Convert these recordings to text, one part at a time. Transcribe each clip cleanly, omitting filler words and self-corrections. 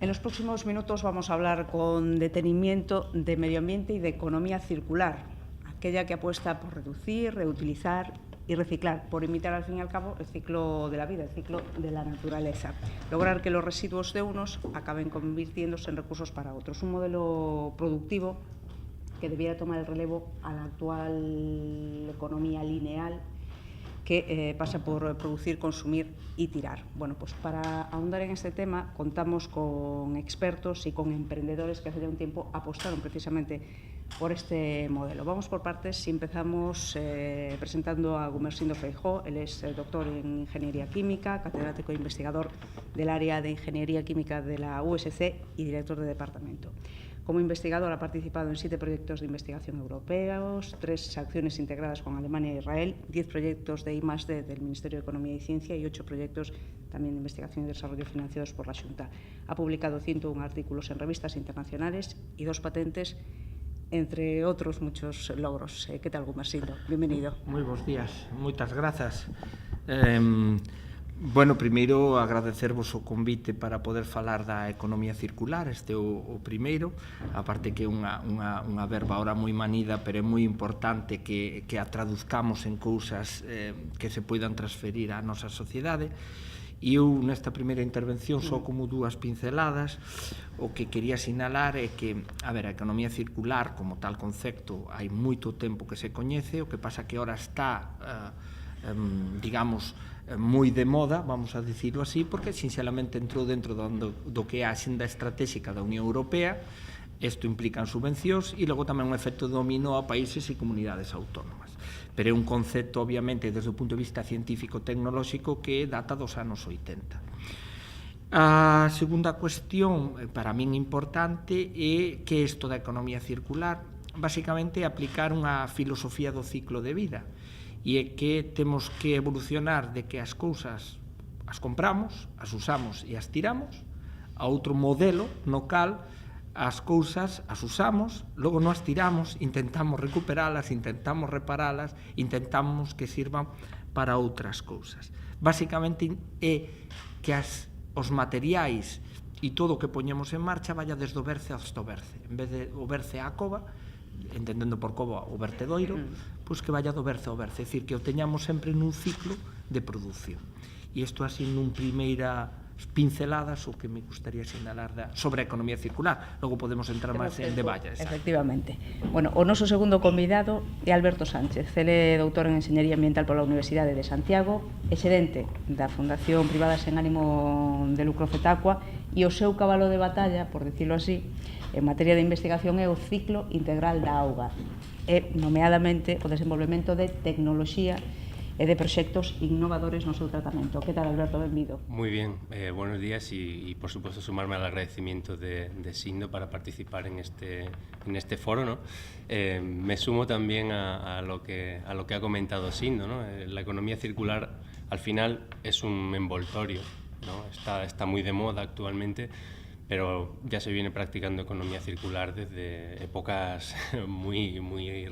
En los próximos minutos vamos a hablar con detenimiento de medio ambiente y de economía circular, aquella que apuesta por reducir, reutilizar y reciclar, por imitar al fin y al cabo el ciclo de la vida, el ciclo de la naturaleza. Lograr que los residuos de unos acaben convirtiéndose en recursos para otros. Un modelo productivo que debiera tomar el relevo a la actual economía lineal que pasa por producir, consumir y tirar. Bueno, pues para ahondar en este tema contamos con expertos y con emprendedores que hace ya un tiempo apostaron precisamente por este modelo. Vamos por partes y empezamos presentando a Gumersindo Feijóo. Él es doctor en Ingeniería Química, catedrático e investigador del área de Ingeniería Química de la USC y director de departamento. Como investigador ha participado en 7 proyectos de investigación europeos, 3 acciones integradas con Alemania e Israel, 10 proyectos de I+D del Ministerio de Economía y Ciencia y 8 proyectos también de investigación y desarrollo financiados por la Xunta. Ha publicado 101 artículos en revistas internacionales y 2 patentes, entre otros muchos logros. ¿Qué tal, Gumersindo? Bienvenido. Moi bons días, moitas grazas. Bueno, primeiro agradecervos o convite para poder falar da economía circular. Este é o primeiro, aparte que é unha verba ahora moi manida, pero é moi importante que a traduzcamos en cousas que se poidan transferir á nosa sociedade. E eu, nesta primeira intervención, só como 2 pinceladas. O que quería sinalar é que, a economía circular, como tal concepto, hai moito tempo que se coñece, o que pasa que ahora está, digamos, moi de moda, vamos a dicirlo así, porque sinceramente entrou dentro do que é a axenda estratégica da Unión Europea. Isto implica subvencións e logo tamén un efecto dominó a países e comunidades autónomas. Pero é un concepto, obviamente, desde o punto de vista científico-tecnolóxico que data dos anos 80. A segunda cuestión, para min importante, é que isto da economía circular, basicamente, é aplicar unha filosofía do ciclo de vida, e é que temos que evolucionar de que as cousas as compramos, as usamos e as tiramos, a outro modelo no cal as cousas as usamos, logo non as tiramos, intentamos recuperalas, intentamos reparalas, intentamos que sirvan para outras cousas. Basicamente é que os materiais e todo o que poñemos en marcha vaya desde o berce hasta o berce. En vez de o berce á cova, entendendo por cova o vertedoiro, pois que vaya do berce ao berce, é dicir, que o teñamos sempre nun ciclo de produción. E isto así nun primeira pinceladas o que me gustaría sinalar sobre a economía circular. Logo podemos entrar máis en deballes. Efectivamente. Bueno, o noso segundo convidado é Alberto Sánchez. Ele é doutor en Enxeñería Ambiental pola Universidade de Santiago, é xerente da Fundación Privada sen ánimo de lucro Fetaqua, e o seu cabalo de batalla, por dicirlo así, en materia de investigación é o ciclo integral da auga, e nomeadamente o desenvolvemento de tecnoloxía e de proxectos innovadores no seu tratamento. ¿Qué tal, Alberto? Benvido. Muy bien, buenos días y por supuesto sumarme al agradecimiento de Sindo para participar en este foro, ¿no? Me sumo también a lo que ha comentado Sindo, ¿no? La economía circular al final es un envoltorio, ¿no? Está muy de moda actualmente, pero ya se viene practicando economía circular desde épocas muy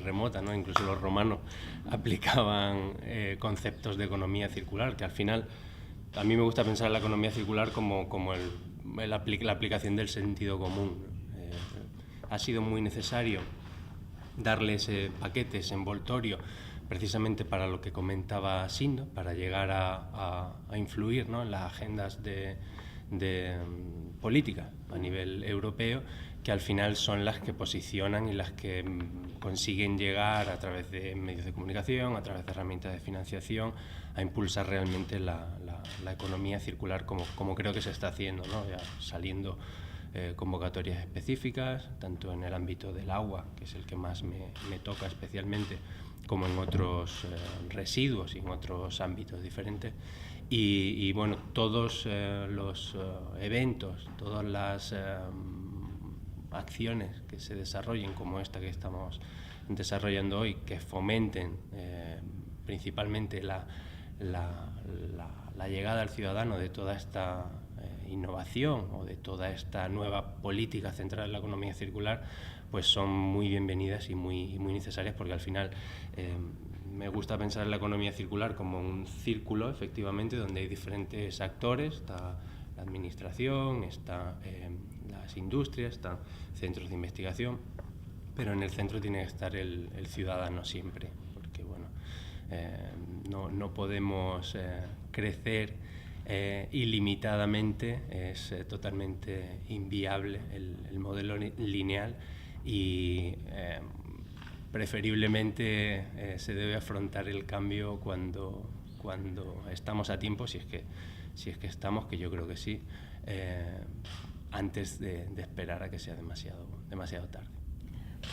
remotas, ¿no? Incluso los romanos aplicaban conceptos de economía circular, que al final a mí me gusta pensar la economía circular como la aplicación del sentido común. Ha sido muy necesario darle ese paquete, ese envoltorio, precisamente para lo que comentaba Sindo, para llegar a influir, ¿no?, en las agendas de política a nivel europeo, que al final son las que posicionan y las que consiguen llegar a través de medios de comunicación, a través de herramientas de financiación, a impulsar realmente la economía circular como creo que se está haciendo, ¿no? Ya saliendo convocatorias específicas, tanto en el ámbito del agua, que es el que más me toca especialmente, como en otros residuos y en otros ámbitos diferentes. Y bueno, todos los eventos, todas las acciones que se desarrollen, como esta que estamos desarrollando hoy, que fomenten principalmente la llegada al ciudadano de toda esta innovación o de toda esta nueva política centrada en la economía circular, pues son muy bienvenidas y muy necesarias, porque al final me gusta pensar en la economía circular como un círculo, efectivamente, donde hay diferentes actores. Está la administración, están las industrias, están centros de investigación, pero en el centro tiene que estar el ciudadano siempre, porque bueno, no podemos crecer ilimitadamente, es totalmente inviable el modelo lineal y preferiblemente se debe afrontar el cambio cuando estamos a tiempo, si es que estamos, que yo creo que sí, antes de esperar a que sea demasiado tarde.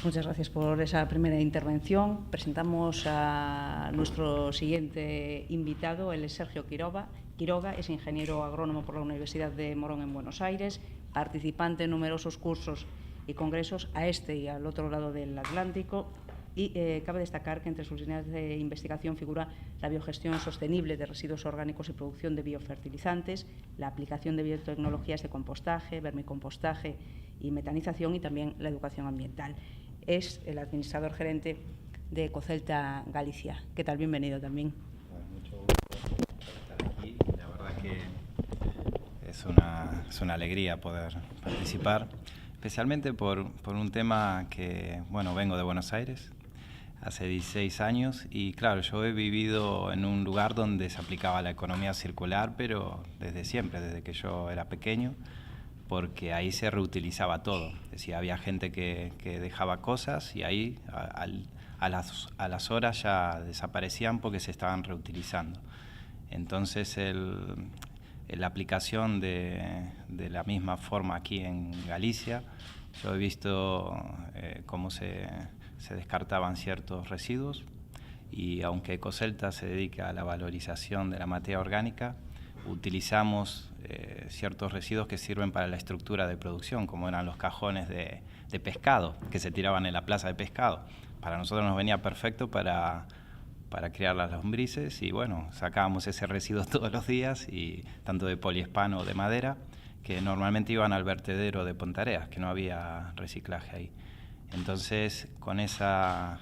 Muchas gracias por esa primera intervención. Presentamos a nuestro siguiente invitado, él es Sergio Quiroga, es ingeniero agrónomo por la Universidad de Morón en Buenos Aires, participante en numerosos cursos y congresos a este y al otro lado del Atlántico, y cabe destacar que entre sus líneas de investigación figura la biogestión sostenible de residuos orgánicos y producción de biofertilizantes, la aplicación de biotecnologías de compostaje, vermicompostaje y metanización, y también la educación ambiental. Es el administrador gerente de Ecocelta Galicia. ¿Qué tal? Bienvenido también. Bueno, mucho gusto por estar aquí. La verdad que es una alegría poder participar, especialmente por un tema que, bueno, vengo de Buenos Aires hace 16 años y claro, yo he vivido en un lugar donde se aplicaba la economía circular, pero desde siempre, desde que yo era pequeño, porque ahí se reutilizaba todo. Es decir, había gente que dejaba cosas y ahí a las horas ya desaparecían porque se estaban reutilizando. Entonces la aplicación de la misma forma aquí en Galicia, yo he visto cómo se descartaban ciertos residuos, y aunque Ecocelta se dedica a la valorización de la materia orgánica, utilizamos ciertos residuos que sirven para la estructura de producción, como eran los cajones de pescado que se tiraban en la plaza de pescado. Para nosotros nos venía perfecto para criar las lombrices, y bueno, sacábamos ese residuo todos los días, y tanto de poliespano o de madera, que normalmente iban al vertedero de Pontareas, que no había reciclaje ahí. Entonces, con esa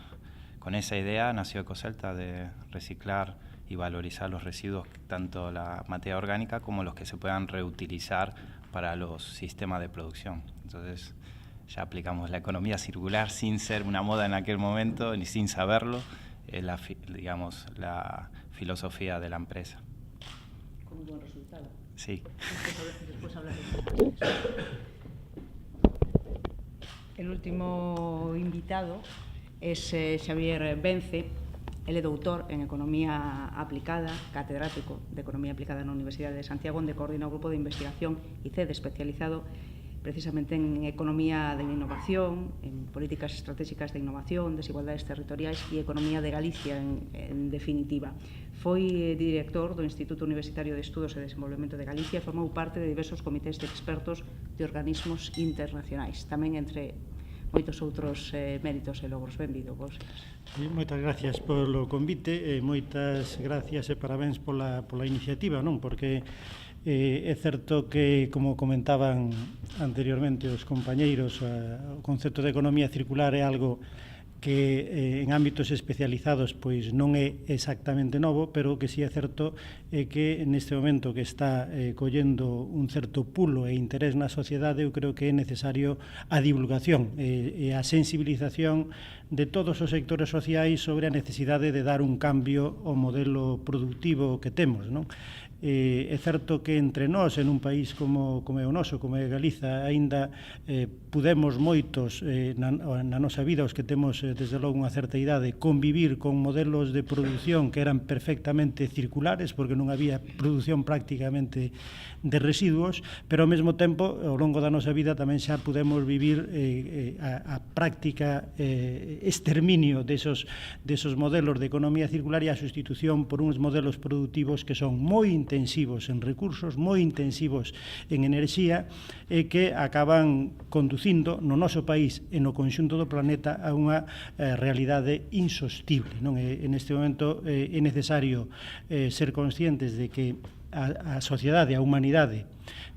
idea nació Ecocelta, de reciclar y valorizar los residuos, tanto la materia orgánica como los que se puedan reutilizar para los sistemas de producción. Entonces, ya aplicamos la economía circular sin ser una moda en aquel momento, ni sin saberlo, la filosofía de la empresa. Con un buen resultado. Sí. Después hablaremos. El último invitado es Xavier Vence. Él é doutor en Economía Aplicada, catedrático de Economía Aplicada na Universidade de Santiago, onde coordina o grupo de investigación ICED, especializado precisamente en economía de innovación, en políticas estratégicas de innovación, desigualdades territoriais e economía de Galicia, en definitiva. Foi director do Instituto Universitario de Estudos e Desenvolvemento de Galicia e formou parte de diversos comités de expertos de organismos internacionais, tamén entre moitos outros méritos e logros. Benvido vos. Moitas gracias polo convite e moitas gracias e parabéns pola iniciativa, non? Porque é certo que, como comentaban anteriormente os compañeiros, o concepto de economía circular é algo que en ámbitos especializados pois non é exactamente novo, pero que si é certo é que neste momento que está collendo un certo pulo e interés na sociedade, eu creo que é necesario a divulgación e a sensibilización de todos os sectores sociais sobre a necesidade de dar un cambio ao modelo productivo que temos, non? É certo que entre nós, en un país como é o noso, como é Galiza, aínda pudemos moitos na nosa vida, os que temos desde logo unha certa idade, convivir con modelos de produción que eran perfectamente circulares, porque non había produción prácticamente de residuos, pero ao mesmo tempo, ao longo da nosa vida, tamén xa pudemos vivir a práctica exterminio desos modelos de economía circular e a sustitución por uns modelos productivos que son moi intensivos en recursos, moi intensivos en enerxía, e que acaban conducindo no noso país e no conxunto do planeta a unha realidade insostible, non? En este momento é necesario ser conscientes de que a sociedade, a humanidade,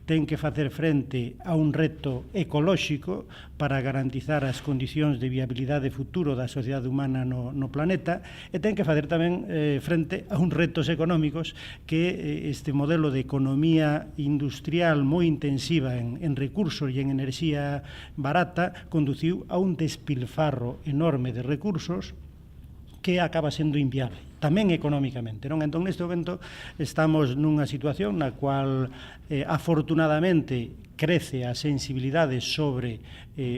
ten que facer frente a un reto ecolóxico para garantizar as condicións de viabilidade futuro da sociedade humana no planeta, e ten que facer tamén frente a uns retos económicos que este modelo de economía industrial moi intensiva en recursos e en enerxía barata conduciu a un despilfarro enorme de recursos que acaba sendo inviable, tamén económicamente, non? Entón, neste momento, estamos nunha situación na cual, afortunadamente, crece a sensibilidade sobre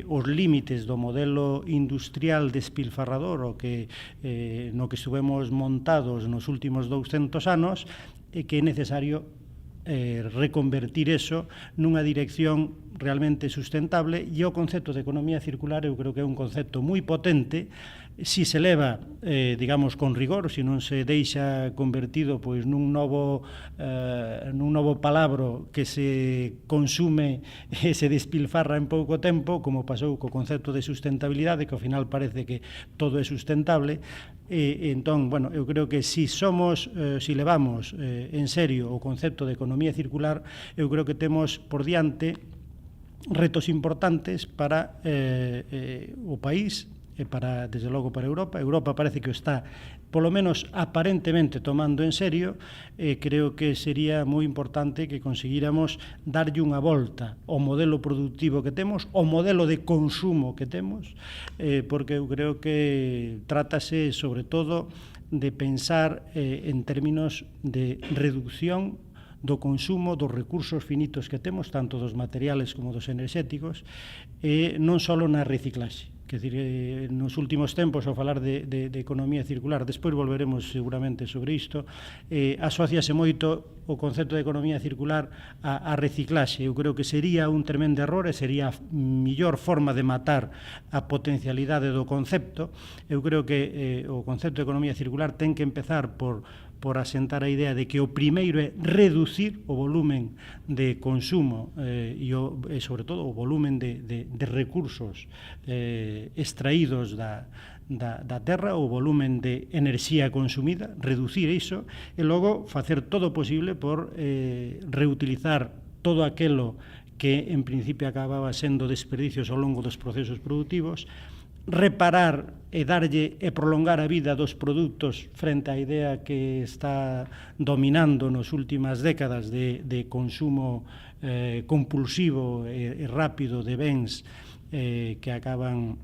os límites do modelo industrial despilfarrador o que, no que estuvemos montados nos últimos 200 anos, e que é necesario reconvertir eso nunha dirección realmente sustentable, e o concepto de economía circular eu creo que é un concepto moi potente si se leva, digamos, con rigor, si non se deixa convertido pois nun novo palabro que se consume e se despilfarra en pouco tempo, como pasou co concepto de sustentabilidade, que ao final parece que todo é sustentable. Entón, bueno, eu creo que si levamos en serio o concepto de economía circular, eu creo que temos por diante retos importantes para o país, e para, desde logo, para Europa. Europa parece que o está, polo menos aparentemente, tomando en serio, e creo que sería moi importante que conseguíramos darlle unha volta ao modelo productivo que temos, ao modelo de consumo que temos, porque eu creo que trátase, sobre todo, de pensar en términos de reducción do consumo dos recursos finitos que temos, tanto dos materiales como dos enerxéticos, e non só na reciclaxe. Quer dizer, nos últimos tempos, ao falar de economía circular, despois volveremos seguramente sobre isto, asociase moito o concepto de economía circular a reciclaxe. Eu creo que sería un tremendo error e sería a mellor forma de matar a potencialidade do concepto. Eu creo que o concepto de economía circular ten que empezar por asentar a idea de que o primeiro é reducir o volumen de consumo e sobre todo o volumen de recursos extraídos da terra, o volumen de enerxía consumida, reducir iso, e logo facer todo o posible por reutilizar todo aquelo que en principio acababa sendo desperdicios ao longo dos procesos productivos, reparar e darlle e prolongar a vida dos produtos frente á idea que está dominando nas últimas décadas de consumo compulsivo e rápido de bens que acaban,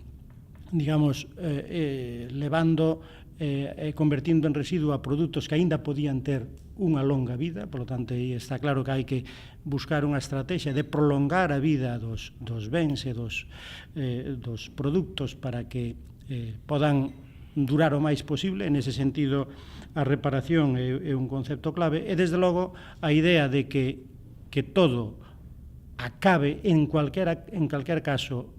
digamos, levando e convertindo en residuo a produtos que aínda podían ter unha longa vida. Por lo tanto, aí está claro que hai que buscar unha estrategia de prolongar a vida dos bens e dos produtos para que podan durar o máis posible. En ese sentido, a reparación é un concepto clave, e desde logo a idea de que todo acabe en calquer caso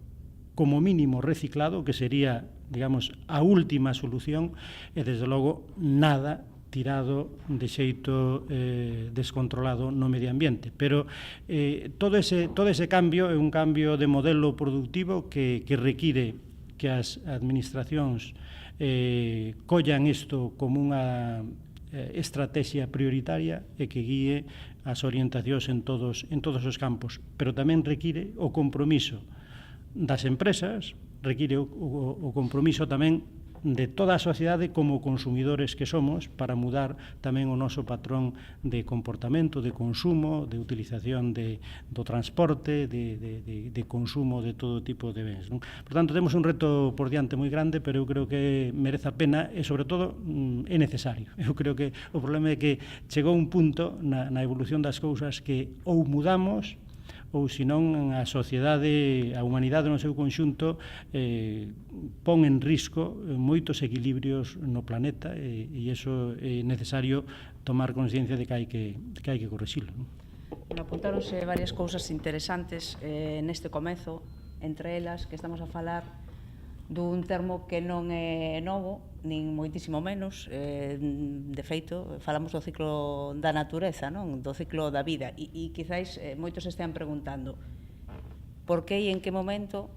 como mínimo reciclado, que sería, digamos, a última solución, e desde logo nada tirado de xeito descontrolado no medio ambiente. Pero todo ese cambio é un cambio de modelo productivo que require que as administracións collan isto como unha estrategia prioritaria e que guíe as orientacións en todos os campos. Pero tamén require o compromiso das empresas, require o compromiso tamén de toda a sociedade como consumidores que somos, para mudar tamén o noso patrón de comportamento, de consumo, de utilización do transporte, de consumo de todo tipo de bens, non? Por tanto, temos un reto por diante moi grande, pero eu creo que merece a pena e, sobre todo, é necesario. Eu creo que o problema é que chegou un punto na evolución das cousas que ou mudamos ou senón a sociedade, a humanidade no seu conxunto pon en risco moitos equilibrios no planeta, e iso é necesario tomar consciencia de que hai que corrixilo. Apuntáronse varias cousas interesantes neste comezo, entre elas que estamos a falar dun termo que non é novo, nin moitísimo menos. De feito, falamos do ciclo da natureza, non? Do ciclo da vida. E quizáis moitos estean preguntando por que e en que momento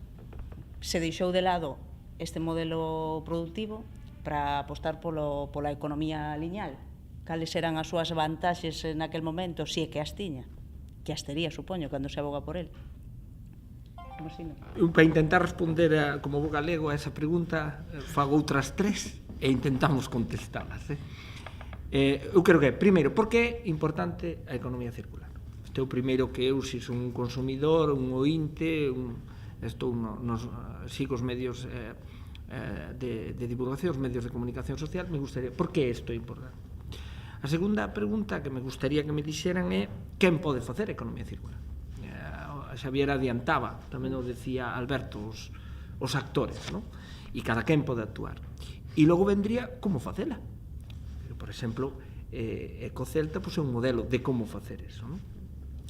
se deixou de lado este modelo productivo para apostar pola economía lineal. cales eran as súas vantaxes naquel momento, se é que as tiña, que as tería, supoño, cando se aboga por el. Para intentar responder como bo galego a esa pregunta, fago outras 3 e intentamos contestalas. Eu creo que, primeiro, por que é importante a economía circular? Este é o primeiro que eu, se son un consumidor, un ointe, estou sigo os medios de divulgación, os medios de comunicación social, me gustaría, por que isto é importante? A segunda pregunta que me gustaría que me dixeran é quen pode facer economía circular? Xavier adiantaba, tamén o decía Alberto, os actores, non? E cada quen pode actuar. E logo vendría como facela. Por exemplo, Ecocelta é un modelo de como facer eso, non?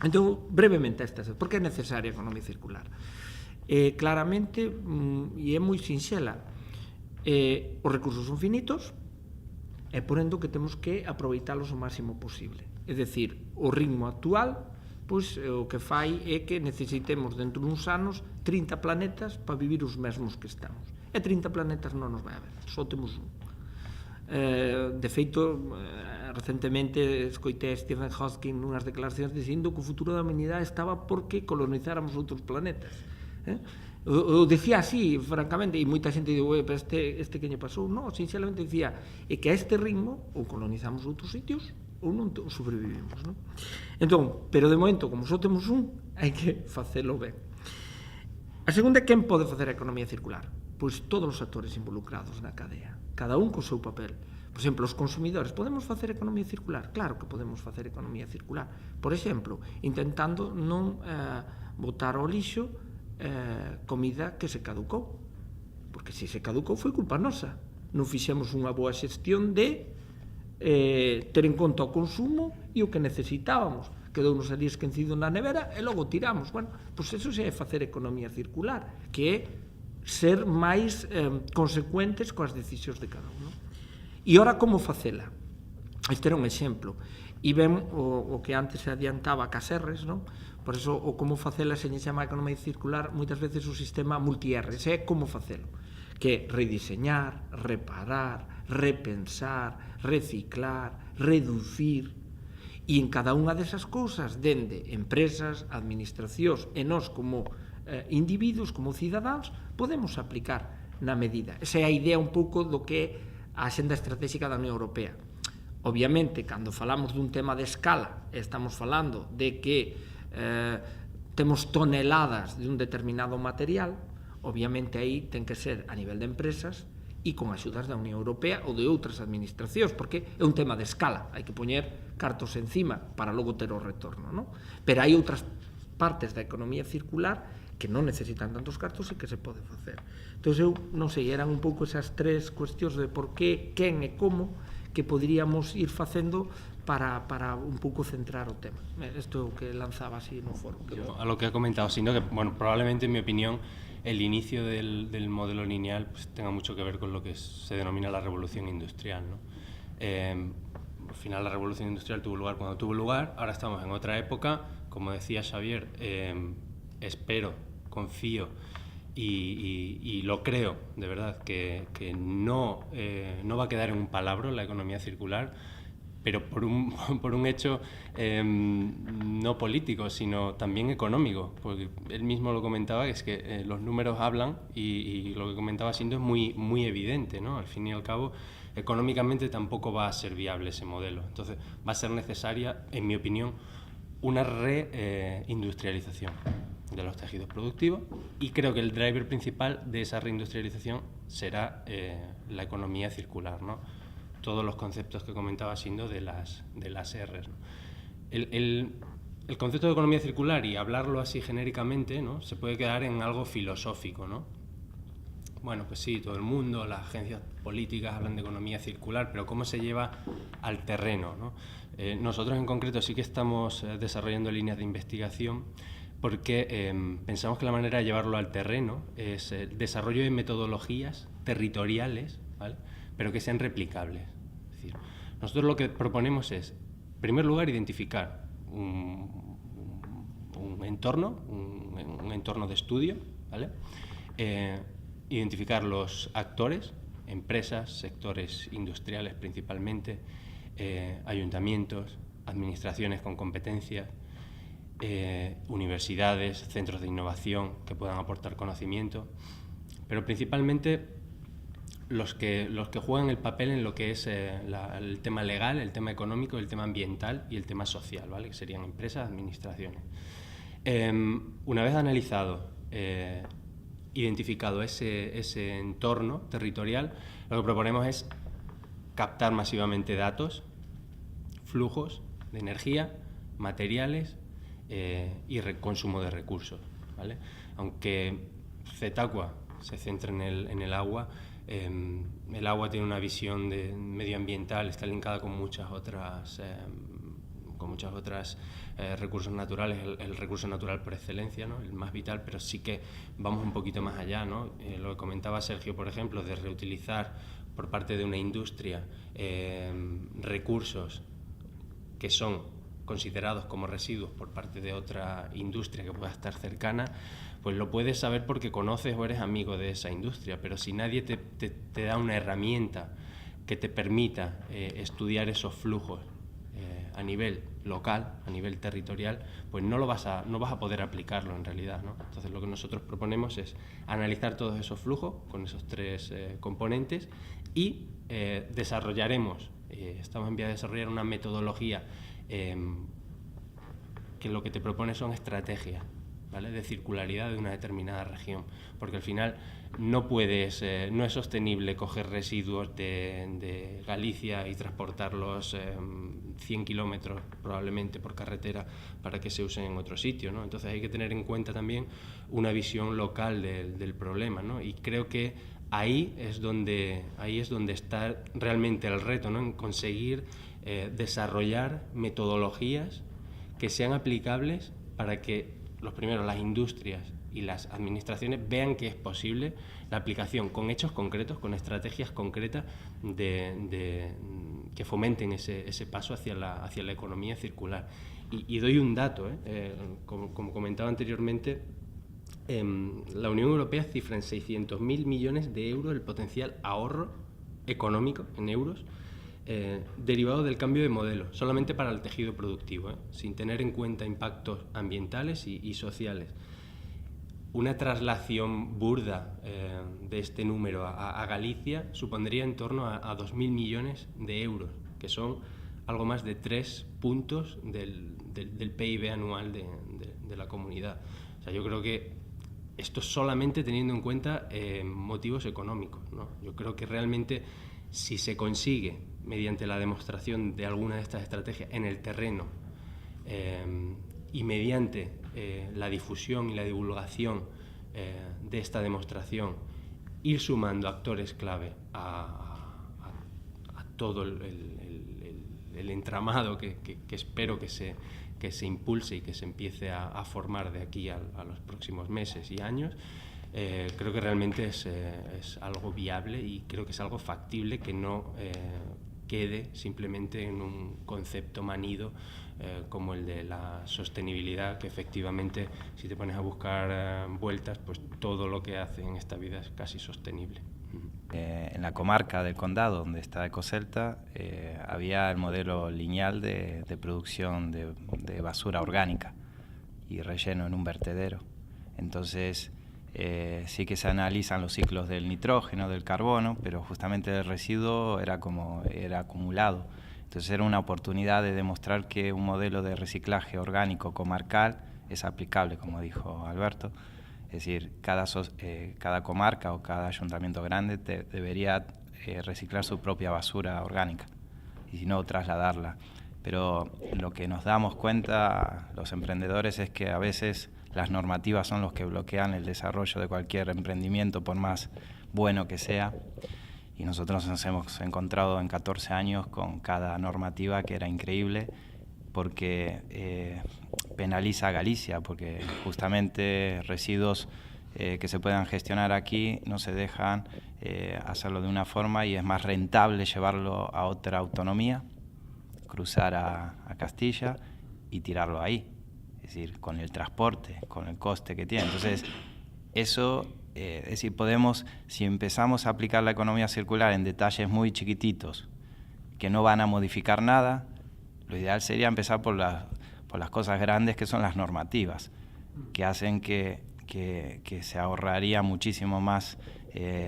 Entón, brevemente, por que é necesaria a economía circular? Claramente, e é moi sinxela, os recursos son finitos e, por endo, que temos que aproveitalos o máximo posible. É dicir, o ritmo actual pois o que fai é que necesitemos dentro duns anos 30 planetas para vivir os mesmos que estamos. E 30 planetas non nos vai haber, só temos un. De feito, recentemente escoitei a Stephen Hawking nunhas declaracións dicindo que o futuro da humanidade estaba porque colonizáramos outros planetas. O decía así, francamente, e moita xente digo, pero este que lle pasou? Non, sinceramente dicía, é que a este ritmo ou colonizamos outros sitios ou non sobrevivimos, non? Entón, pero de momento, como só temos un, hai que facelo ben. A segunda é quen pode facer a economía circular? Pois todos os actores involucrados na cadea, cada un co seu papel. Por exemplo, os consumidores, podemos facer economía circular? Claro que podemos facer economía circular. Por exemplo, intentando non botar ao lixo comida que se caducou, porque se caducou foi culpa nosa. Non fixemos unha boa xestión de ter en conta o consumo e o que necesitábamos. Quedounos ali esquecido na nevera e logo tiramos. Bueno, pois eso xa é facer economía circular, que é ser máis consecuentes coas decisións de cada un. E ora como facela? Este era un exemplo. E ven o que antes se adiantaba Caserres, non? Por eso o como facela se lle chama economía circular moitas veces o sistema multi-R, é como facelo, que é rediseñar, reparar, repensar, reciclar, reducir, e en cada unha desas cousas, dende empresas, administracións e nós como individuos, como cidadáns, podemos aplicar na medida. Esa é a idea un pouco do que é a Axenda Estratégica da Unión Europea. Obviamente, cando falamos dun tema de escala, estamos falando de que temos toneladas de un determinado material, obviamente aí ten que ser a nivel de empresas e con axudas da Unión Europea ou de outras administracións, porque é un tema de escala, hai que poñer cartos encima para logo ter o retorno, non? Pero hai outras partes da economía circular que non necesitan tantos cartos e que se pode facer. Entón, eu non sei, eran un pouco esas 3 cuestións de por qué, quen e como que poderíamos ir facendo para un pouco centrar o tema. Isto é o que lanzaba así no foro. A lo que ha comentado, sino que, bueno, probablemente en mi opinión el inicio del modelo lineal pues, tenga mucho que ver con lo que se denomina la revolución industrial, ¿no? Al final la revolución industrial tuvo lugar cuando tuvo lugar, ahora estamos en otra época, como decía Xavier, espero, confío y lo creo, de verdad, que no va a quedar en un palabra la economía circular, pero por un hecho no político, sino también económico, porque él mismo lo comentaba, es que los números hablan y lo que comentaba Sindo es muy evidente, ¿no? Al fin y al cabo, económicamente tampoco va a ser viable ese modelo. Entonces, va a ser necesaria, en mi opinión, una reindustrialización de los tejidos productivos, y creo que el driver principal de esa reindustrialización será la economía circular, ¿no? Todos los conceptos que comentaba Sindo de las R's, ¿no? El concepto de economía circular, y hablarlo así genéricamente, ¿no? Se puede quedar en algo filosófico, ¿no? Bueno, pues sí, todo el mundo, las agencias políticas hablan de economía circular, pero ¿cómo se lleva al terreno, ¿no? Nosotros en concreto sí que estamos desarrollando líneas de investigación porque pensamos que la manera de llevarlo al terreno es el desarrollo de metodologías territoriales, ¿vale?, pero que sean replicables. Es decir, nosotros lo que proponemos es, en primer lugar, identificar un entorno, un entorno de estudio, ¿vale? Identificar los actores, empresas, sectores industriales principalmente, ayuntamientos, administraciones con competencias, universidades, centros de innovación que puedan aportar conocimiento, pero principalmente los que juegan el papel en lo que es el tema legal, el tema económico, el tema ambiental y el tema social, ¿vale? Que serían empresas, administraciones. Una vez analizado, identificado ese entorno territorial, lo que proponemos es captar masivamente datos, flujos de energía, materiales y consumo de recursos, ¿vale? Aunque Zetaqua se centra en el agua tiene una visión medioambiental, está linkada con muchas otras recursos naturales, el recurso natural por excelencia, ¿no? El más vital, pero sí que vamos un poquito más allá, ¿no? Lo que comentaba Sergio, por ejemplo, de reutilizar por parte de una industria recursos que son considerados como residuos por parte de otra industria que pueda estar cercana, pues lo puedes saber porque conoces o eres amigo de esa industria, pero si nadie te da una herramienta que te permita estudiar esos flujos a nivel local, a nivel territorial, pues no vas a poder aplicarlo en realidad, ¿no? Entonces lo que nosotros proponemos es analizar todos esos flujos con esos tres componentes y estamos en vía de desarrollar una metodología que lo que te propone son estrategias, ¿vale? De circularidad de una determinada región, porque al final no es sostenible coger residuos de Galicia y transportarlos 100 kilómetros probablemente por carretera para que se usen en otro sitio, ¿no? Entonces hay que tener en cuenta también una visión local del problema, ¿no? Y creo que ahí es donde está realmente el reto, ¿no? En conseguir desarrollar metodologías que sean aplicables para que las industrias y las administraciones vean que es posible la aplicación con hechos concretos, con estrategias concretas que fomenten ese paso hacia la economía circular. Y doy un dato, como comentaba anteriormente, la Unión Europea cifra en 600.000 millones de euros el potencial ahorro económico en euros derivado del cambio de modelo, solamente para el tejido productivo, sin tener en cuenta impactos ambientales y sociales. Una traslación burda de este número a Galicia supondría en torno a 2.000 millones de euros, que son algo más de 3 puntos del PIB anual de la comunidad. O sea, yo creo que esto solamente teniendo en cuenta motivos económicos, ¿no? Yo creo que realmente si se consigue mediante la demostración de alguna de estas estrategias en el terreno y mediante la difusión y la divulgación de esta demostración, ir sumando actores clave a todo el entramado que espero que se impulse y que se empiece a formar de aquí a los próximos meses y años, creo que realmente es algo viable y creo que es algo factible, que no quede simplemente en un concepto manido como el de la sostenibilidad, que efectivamente, si te pones a buscar vueltas, pues todo lo que hace en esta vida es casi sostenible. En la comarca del Condado, donde está Ecocelta, había el modelo lineal de producción de basura orgánica y relleno en un vertedero. Entonces, sí que se analizan los ciclos del nitrógeno, del carbono, pero justamente el residuo era acumulado. Entonces era una oportunidad de demostrar que un modelo de reciclaje orgánico comarcal es aplicable, como dijo Alberto. Es decir, cada comarca o cada ayuntamiento grande debería reciclar su propia basura orgánica y si no, trasladarla. Pero lo que nos damos cuenta los emprendedores es que a veces las normativas son los que bloquean el desarrollo de cualquier emprendimiento, por más bueno que sea. Y nosotros nos hemos encontrado en 14 años con cada normativa que era increíble, porque penaliza a Galicia, porque justamente residuos que se puedan gestionar aquí no se dejan hacerlo de una forma, y es más rentable llevarlo a otra autonomía, cruzar a Castilla y tirarlo ahí. Es decir, con el transporte, con el coste que tiene. Entonces, eso, es decir, si empezamos a aplicar la economía circular en detalles muy chiquititos, que no van a modificar nada, lo ideal sería empezar por las cosas grandes, que son las normativas, que hacen que se ahorraría muchísimo más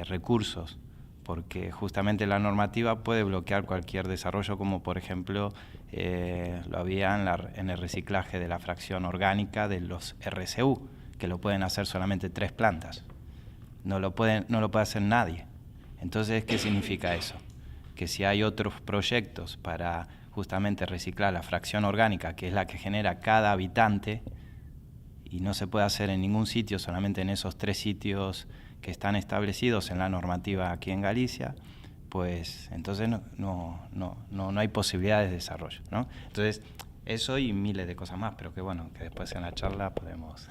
recursos, porque justamente la normativa puede bloquear cualquier desarrollo, como por ejemplo lo había en el reciclaje de la fracción orgánica de los RCU, que lo pueden hacer solamente 3 plantas, no lo puede hacer nadie. Entonces, ¿qué significa eso? Que si hay otros proyectos para justamente reciclar la fracción orgánica, que es la que genera cada habitante, y no se puede hacer en ningún sitio, solamente en esos 3 sitios que están establecidos en la normativa aquí en Galicia, pues entonces no hay posibilidades de desarrollo, ¿no? Entonces, eso y miles de cosas más, pero que bueno, que después en la charla podemos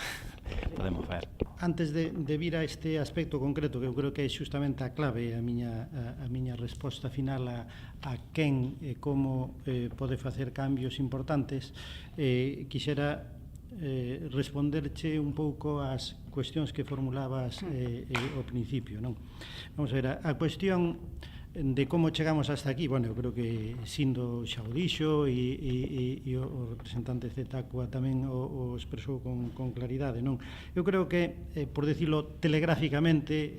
ver. Antes de vir a este aspecto concreto, que eu creo que é xustamente a clave, a miña resposta final a quen e como pode facer cambios importantes, quixera responderche un pouco ás cuestións que formulabas ao principio, non? Vamos a ver, a cuestión de como chegamos hasta aquí, bueno, eu creo que Sindo xa o dixo e o representante de Tacua tamén o expresou con claridade, non? Eu creo que, por decirlo telegráficamente,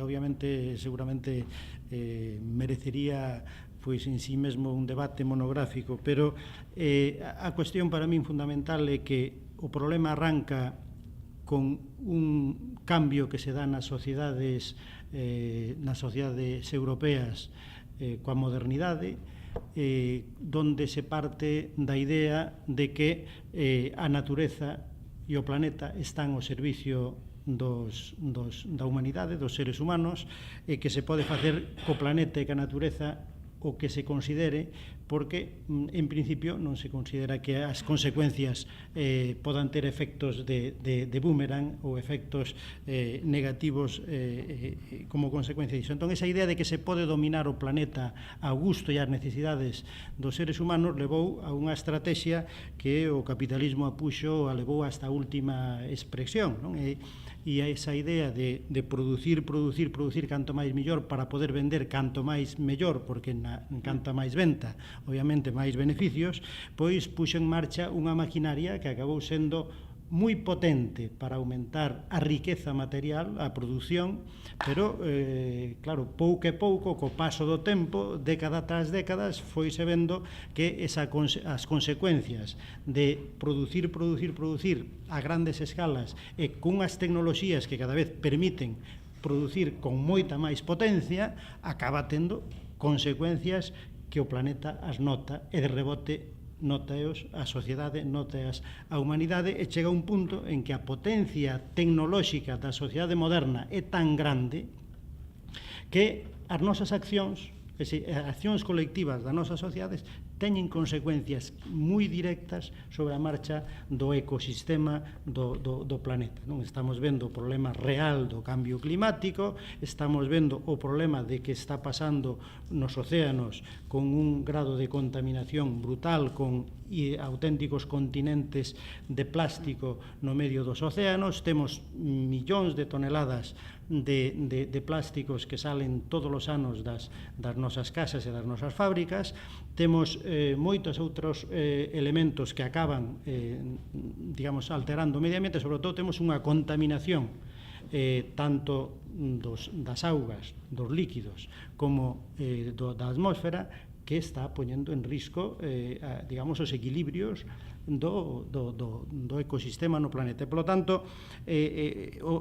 obviamente, seguramente merecería pois en sí mesmo un debate monográfico, pero a cuestión para min fundamental é que o problema arranca con un cambio que se dá nas sociedades europeas coa modernidade, donde se parte da idea de que a natureza e o planeta están ao servicio da humanidade, dos seres humanos, e que se pode facer co planeta e ca natureza o que se considere, porque en principio non se considera que as consecuencias podan ter efectos de boomerang ou efectos negativos como consecuencia disso. Entón, esa idea de que se pode dominar o planeta ao gusto e ás necesidades dos seres humanos levou a unha estrategia que o capitalismo apuxo, a levou hasta a última expresión, non? E esa idea de producir canto máis mellor para poder vender canto máis mellor, porque canto máis venta, obviamente máis beneficios, pois puxo en marcha unha maquinaria que acabou sendo moi potente para aumentar a riqueza material, a produción, pero, claro, pouco a pouco, co paso do tempo, década tras décadas, foise vendo que as consecuencias de producir a grandes escalas e cunhas tecnoloxías que cada vez permiten producir con moita máis potencia, acaba tendo consecuencias que o planeta as nota e de rebote notaos a sociedade, notaos a humanidade, e chega un punto en que a potencia tecnolóxica da sociedade moderna é tan grande que as nosas accións, as accións colectivas das nosas sociedades teñen consecuencias moi directas sobre a marcha do ecosistema do planeta, non? Estamos vendo o problema real do cambio climático, estamos vendo o problema de que está pasando nos océanos con un grado de contaminación brutal, con auténticos continentes de plástico no medio dos océanos, temos millóns de toneladas de plásticos que salen todos os anos das nosas casas e das nosas fábricas, temos moitos outros elementos que acaban, digamos, alterando o medio ambiente, sobre todo temos unha contaminación tanto das augas, dos líquidos, como da atmósfera, que está poñendo en risco, digamos, os equilibrios do ecosistema no planeta. Por lo tanto,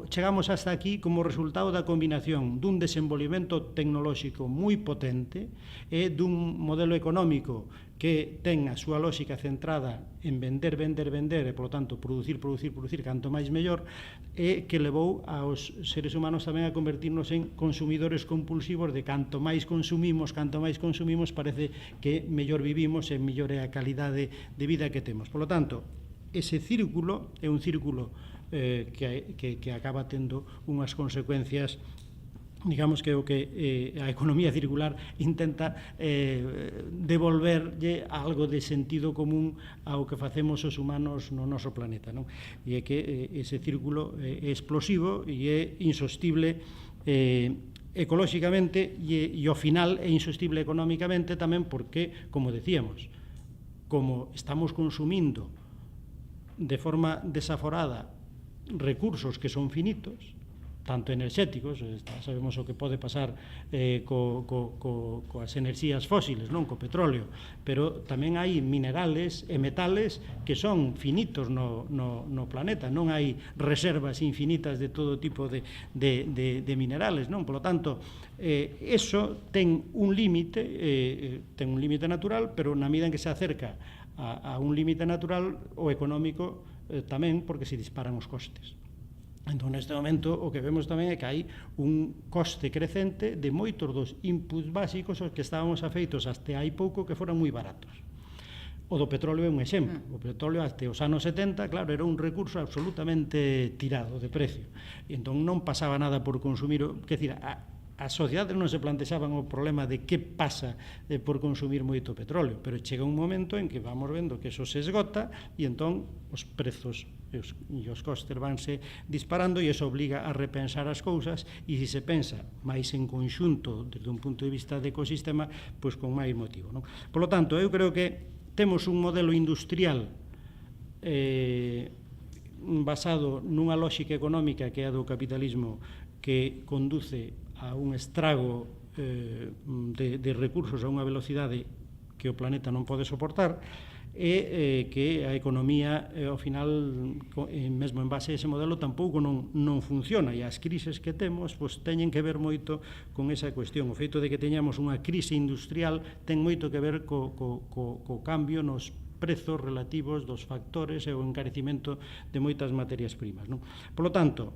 chegamos hasta aquí como resultado da combinación dun desenvolvemento tecnolóxico moi potente e dun modelo económico que ten a súa lógica centrada en vender, e, por lo tanto, producir canto máis mellor, e que levou aos seres humanos tamén a convertirnos en consumidores compulsivos de canto máis consumimos, parece que mellor vivimos e mellor é a calidade de vida que temos. Por lo tanto, ese círculo é un círculo que acaba tendo unhas consecuencias, digamos, que o que a economía circular intenta devolverlle algo de sentido común ao que facemos os humanos no noso planeta, non? E é que ese círculo é explosivo e é insostible ecolóxicamente e ao final é insostible económicamente tamén porque, como decíamos, como estamos consumindo de forma desaforada recursos que son finitos, tanto enerxéticos, sabemos o que pode pasar coas enerxías fósiles, non co petróleo, pero tamén hai minerales e metales que son finitos no planeta, non hai reservas infinitas de todo tipo de minerales, non? Por lo tanto, eso ten un límite natural, pero na medida en que se acerca a un límite natural, o económico tamén, porque se disparan os costes. Entón, neste momento, o que vemos tamén é que hai un coste crecente de moitos dos inputs básicos aos que estábamos afeitos até hai pouco que foran moi baratos. O do petróleo é un exemplo. O petróleo até os anos 70, claro, era un recurso absolutamente tirado de precio. E entón non pasaba nada por consumir, quer dizer, as sociedades non se plantexaban o problema de que pasa por consumir moito petróleo, pero chega un momento en que vamos vendo que eso se esgota e entón os prezos e os costes vanse disparando e eso obliga a repensar as cousas e se se pensa máis en conxunto desde un punto de vista de ecosistema, pois con máis motivo, non? Por lo tanto, eu creo que temos un modelo industrial basado nunha lógica económica que é a do capitalismo que conduce a un estrago de recursos a unha velocidade que o planeta non pode soportar e que a economía, ao final, mesmo en base a ese modelo, tampouco non funciona e as crises que temos teñen que ver moito con esa cuestión. O feito de que teñamos unha crise industrial ten moito que ver co cambio nos prezos relativos dos factores e o encarecimento de moitas materias primas, non? Por lo tanto,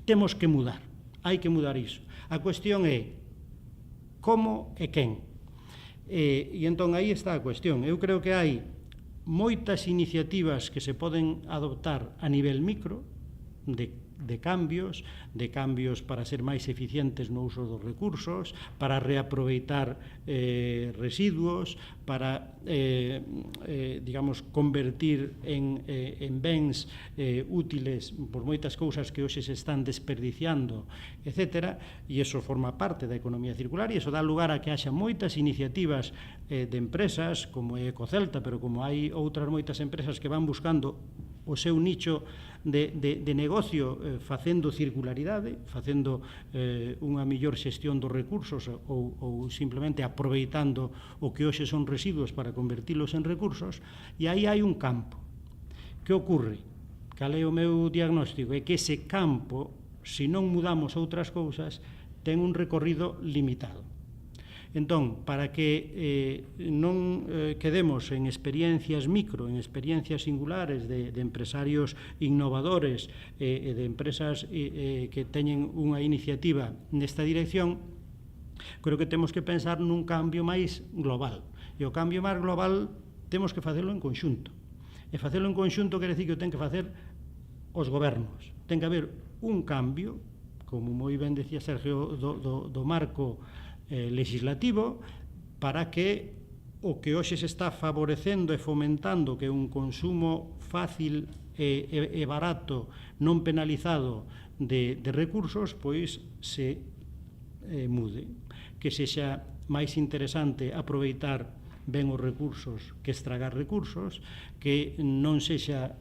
temos que mudar. Hai que mudar iso. A cuestión é como e quen. E entón aí está a cuestión. Eu creo que hai moitas iniciativas que se poden adoptar a nivel micro de cambios para ser máis eficientes no uso dos recursos, para reaproveitar residuos, para, digamos, convertir en bens útiles por moitas cousas que hoxe se están desperdiciando, etc. E iso forma parte da economía circular e iso dá lugar a que haxa moitas iniciativas de empresas como Ecocelta, pero como hai outras moitas empresas que van buscando o seu nicho de negocio facendo circularidade, facendo unha mellor xestión dos recursos ou simplemente aproveitando o que hoxe son residuos para convertilos en recursos, e aí hai un campo. Que ocorre? Cal é o meu diagnóstico? É que ese campo, se non mudamos outras cousas, ten un recorrido limitado. Entón, para que non quedemos en experiencias micro, en experiencias singulares de empresarios innovadores e de empresas que teñen unha iniciativa nesta dirección, creo que temos que pensar nun cambio máis global. E o cambio máis global temos que facelo en conxunto. E facelo en conxunto quere dicir que o ten que facer os gobernos. Ten que haber un cambio, como moi ben decía Sergio, do marco legislativo para que o que hoxe se está favorecendo e fomentando que un consumo fácil e barato, non penalizado de recursos, pois se mude, que sexa máis interesante aproveitar ben os recursos que estragar recursos, que non sexa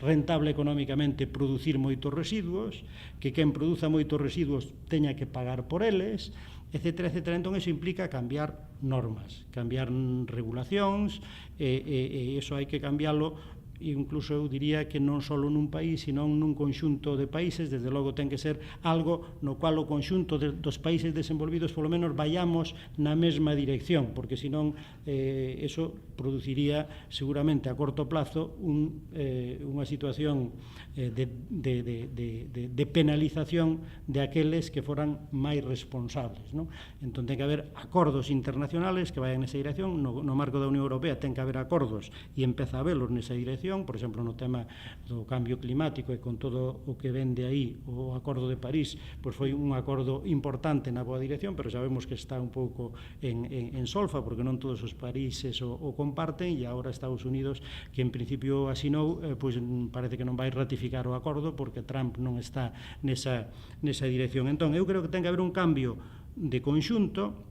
rentable económicamente producir moitos residuos, que quen produza moitos residuos teña que pagar por eles, etcétera, etcétera. Entón, iso implica cambiar normas, cambiar regulacións, e iso hai que cambiarlo, incluso eu diría que non só nun país, sino nun conxunto de países. Desde logo ten que ser algo no cual o conxunto dos países desenvolvidos polo menos vayamos na mesma dirección, porque senón eso produciría seguramente a corto plazo unha situación de penalización de aqueles que foran máis responsables, non? Entón ten que haber acordos internacionales que vayan nesa dirección. No marco da Unión Europea ten que haber acordos e empeza a haberlos nesa dirección. dirección, por exemplo, no tema do cambio climático e con todo o que vende aí o Acordo de París, pois foi un acordo importante na boa dirección, pero sabemos que está un pouco en solfa, porque non todos os países o comparten, e agora Estados Unidos, que en principio asinou, pois parece que non vai ratificar o acordo porque Trump non está nesa dirección. Entón, eu creo que ten que haber un cambio de conxunto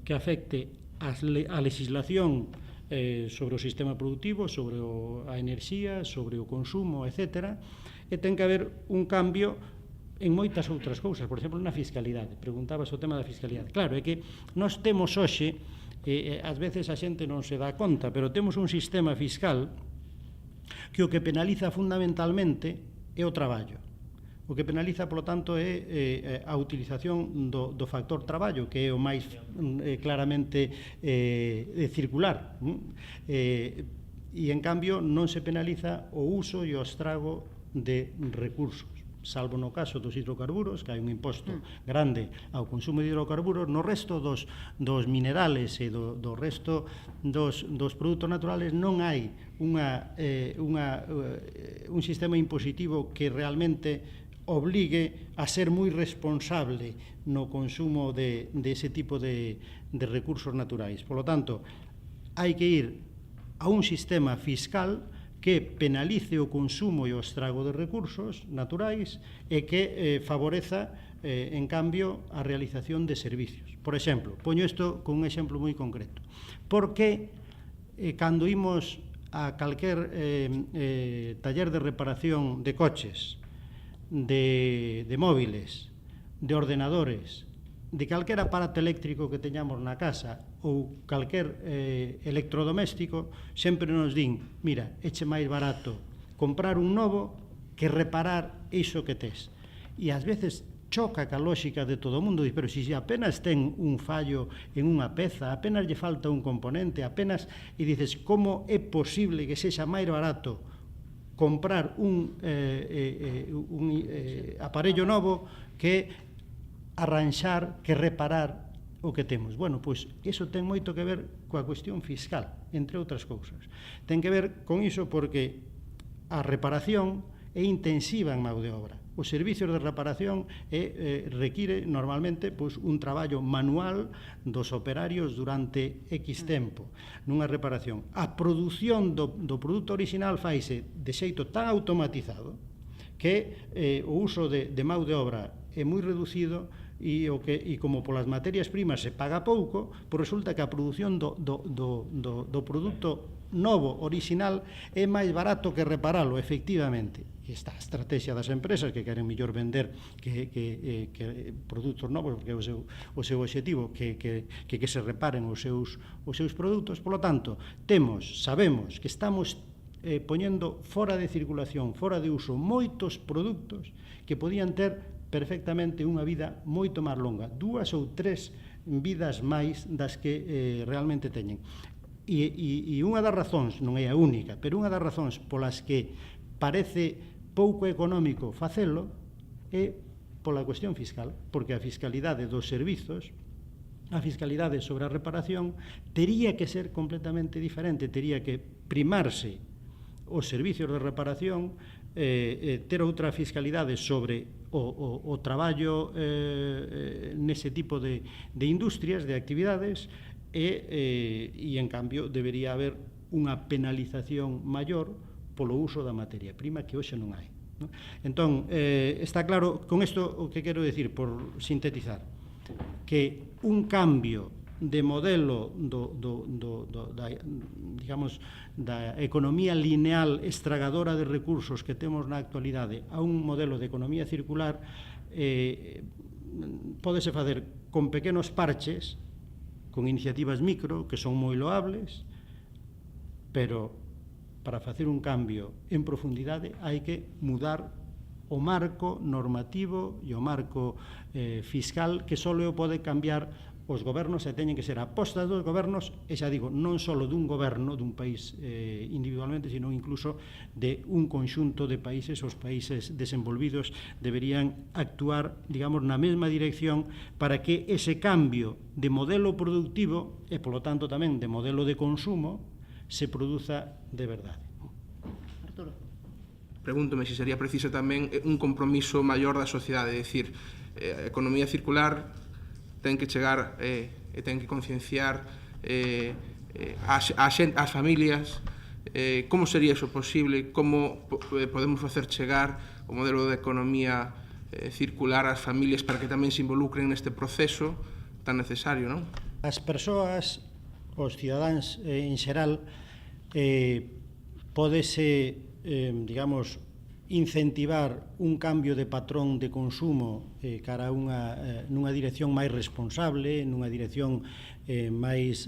que afecte a legislación sobre o sistema productivo, sobre a enerxía, sobre o consumo, etc. E ten que haber un cambio en moitas outras cousas, por exemplo, na fiscalidade. Preguntabas o tema da fiscalidade. Claro, é que nós temos hoxe, ás veces a xente non se dá conta, pero temos un sistema fiscal que o que penaliza fundamentalmente é o traballo. O que penaliza, polo tanto, é a utilización do factor traballo, que é o máis claramente circular. E, en cambio, non se penaliza o uso e o estrago de recursos, salvo no caso dos hidrocarburos, que hai un imposto grande ao consumo de hidrocarburos. No resto dos minerales e do resto dos produtos naturales non hai un sistema impositivo que realmente obligue a ser moi responsable no consumo de ese tipo de recursos naturais. Por lo tanto, hai que ir a un sistema fiscal que penalice o consumo e o estrago de recursos naturais e que favoreza, en cambio, a realización de servicios. Por exemplo, poño isto con un exemplo moi concreto. Por que cando imos a calquer taller de reparación de coches, de móviles, de ordenadores, de calquer aparato eléctrico que teñamos na casa ou calquer electrodoméstico, sempre nos din, mira, eche máis barato comprar un novo que reparar iso que tes. E ás veces choca ca lógica de todo o mundo, pero se apenas ten un fallo en unha peza, apenas lle falta un componente, apenas, e dices, como é posible que sexa máis barato comprar un aparello novo que arranxar, que reparar o que temos? Bueno, pois iso ten moito que ver coa cuestión fiscal, entre outras cousas. Ten que ver con iso porque a reparación é intensiva en mão de obra. Os servicios de reparación require normalmente un traballo manual dos operarios durante X tempo nunha reparación. A produción do produto orixinal faise de xeito tan automatizado que o uso de mão de obra é moi reducido e como polas materias primas se paga pouco, pois resulta que a produción do produto novo, orixinal, é máis barato que reparalo, efectivamente. Esta estrategia das empresas que queren mellor vender que produtos novos, porque é o seu objetivo, que se reparen os seus produtos. Por lo tanto, sabemos que estamos poñendo fora de circulación, fora de uso, moitos produtos que podían ter perfectamente unha vida moito máis longa, 2 ou 3 vidas máis das que realmente teñen. E unha das razóns, non é a única, pero unha das razóns polas que parece pouco económico facelo é pola cuestión fiscal, porque a fiscalidade dos servizos, a fiscalidade sobre a reparación, tería que ser completamente diferente, tería que primarse os servicios de reparación, ter outra fiscalidade sobre o traballo nese tipo de industrias, de actividades, e en cambio debería haber unha penalización maior polo uso da materia prima que hoxe non hai. Entón, está claro, con isto o que quero decir, por sintetizar, que un cambio de modelo da economía lineal estragadora de recursos que temos na actualidade a un modelo de economía circular pódese facer con pequenos parches, con iniciativas micro que son moi loables, pero para facer un cambio en profundidade hai que mudar o marco normativo e o marco fiscal, que só o pode cambiar os gobernos e teñen que ser apostas dos gobernos, e xa digo, non só dun goberno, dun país individualmente, sino incluso de un conxunto de países. Os países desenvolvidos deberían actuar, digamos, na mesma dirección para que ese cambio de modelo productivo e, polo tanto, tamén de modelo de consumo se produza de verdade. Arturo. Pregúntome se sería preciso tamén un compromiso maior da sociedade, é dicir, a economía circular ten que chegar e ten que concienciar as familias. Como sería iso posible? Como podemos facer chegar o modelo de economía circular ás familias para que tamén se involucren neste proceso tan necesario, non? As persoas, os cidadáns en xeral, pódese, digamos, incentivar un cambio de patrón de consumo cara a nunha dirección máis responsable, nunha dirección máis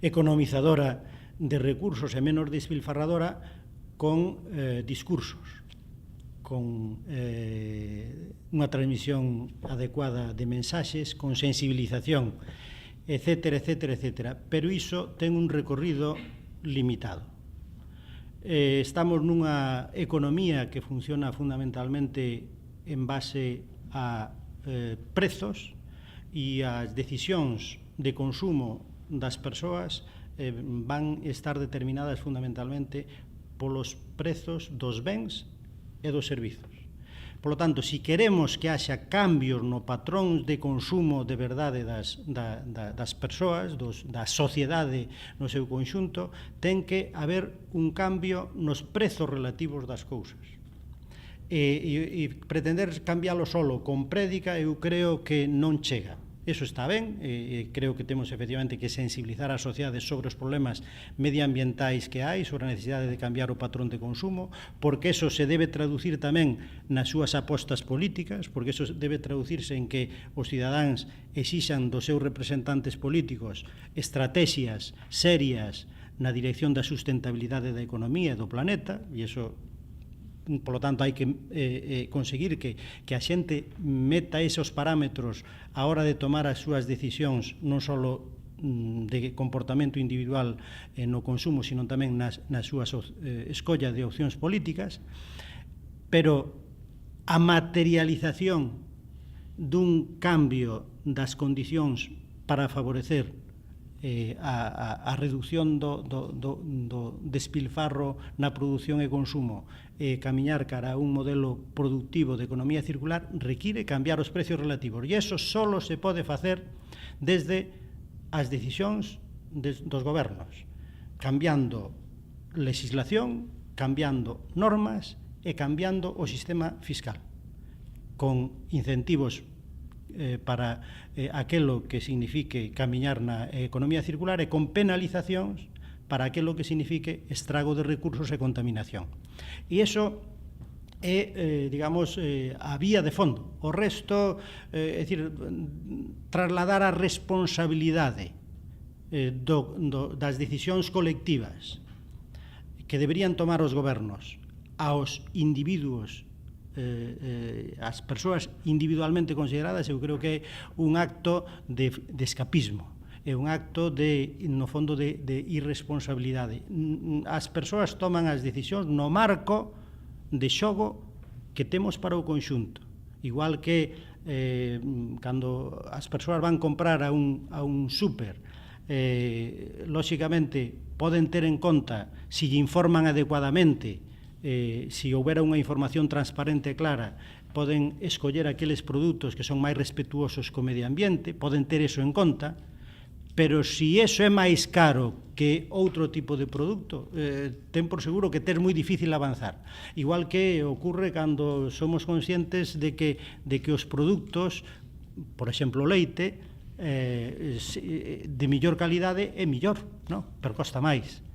economizadora de recursos e menos despilfarradora, con discursos, con unha transmisión adecuada de mensaxes, con sensibilización, etcétera, etcétera, etcétera. Pero iso ten un recorrido limitado. Estamos nunha economía que funciona fundamentalmente en base a prezos, e as decisións de consumo das persoas van estar determinadas fundamentalmente polos prezos dos bens e dos servizos. Por lo tanto, se queremos que haxa cambios no patrón de consumo de verdade das persoas, da sociedade no seu conxunto, ten que haber un cambio nos prezos relativos das cousas. E pretender cambiálo solo con prédica, eu creo que non chega. Eso está ben, creo que temos efectivamente que sensibilizar a sociedade sobre os problemas medioambientais que hai, sobre a necesidade de cambiar o patrón de consumo, porque eso se debe traducir tamén nas súas apostas políticas, porque eso debe traducirse en que os cidadáns exixan dos seus representantes políticos estrategias serias na dirección da sustentabilidade da economía e do planeta, e eso, por lo tanto, hai que conseguir que a xente meta esos parámetros a hora de tomar as súas decisións, non só de comportamento individual no consumo, sino tamén nas súas escolla de opcións políticas. Pero a materialización dun cambio das condicións para favorecer a reducción do despilfarro na produción e consumo, camiñar cara a un modelo productivo de economía circular, require cambiar os precios relativos, e iso só se pode facer desde as decisións dos gobernos, cambiando legislación, cambiando normas e cambiando o sistema fiscal, con incentivos para aquelo que signifique camiñar na economía circular e con penalizacións para aquelo que signifique estrago de recursos e contaminación. E iso é, digamos, a vía de fondo. O resto, é dicir, trasladar a responsabilidade das decisións colectivas que deberían tomar os gobernos aos individuos, as persoas individualmente consideradas, eu creo que é un acto de escapismo, é un acto no fondo de irresponsabilidade. As persoas toman as decisións no marco de xogo que temos para o conxunto, igual que cando as persoas van comprar a un súper, lóxicamente poden ter en conta se lle informan adecuadamente, se houbera unha información transparente e clara, poden escoller aqueles produtos que son máis respetuosos co medio ambiente, poden ter eso en conta, pero se eso é máis caro que outro tipo de produto, ten por seguro que é moi difícil avanzar. Igual que ocurre cando somos conscientes de que os produtos, por exemplo, o leite, de mellor calidade é mellor, pero costa máis.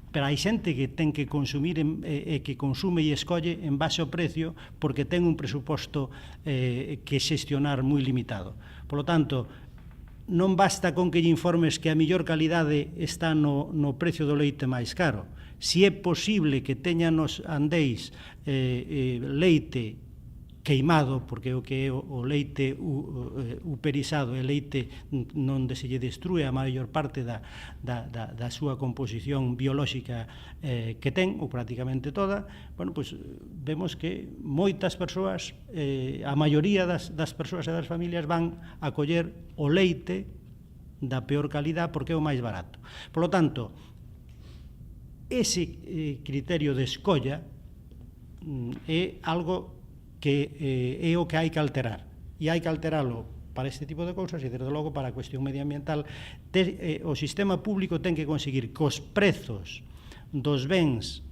Pero hai xente que ten que consumir e que consume e escolle en base ao precio porque ten un presuposto que xestionar moi limitado. Por lo tanto, non basta con que lle informes que a mellor calidade está no precio do leite máis caro. Se é posible que teñan nos andeis leite queimado, porque o que é o leite uperizado é leite onde se lle destrue a maior parte da súa composición biolóxica que ten, ou prácticamente toda, bueno, pois vemos que moitas persoas, a maioría das persoas e das familias van a coller o leite da peor calidad porque é o máis barato. Por lo tanto, ese criterio de escolla é algo que é o que hai que alterar, e hai que alteralo para este tipo de cousas e, desde logo, para a cuestión medioambiental. O sistema público ten que conseguir que os prezos dos bens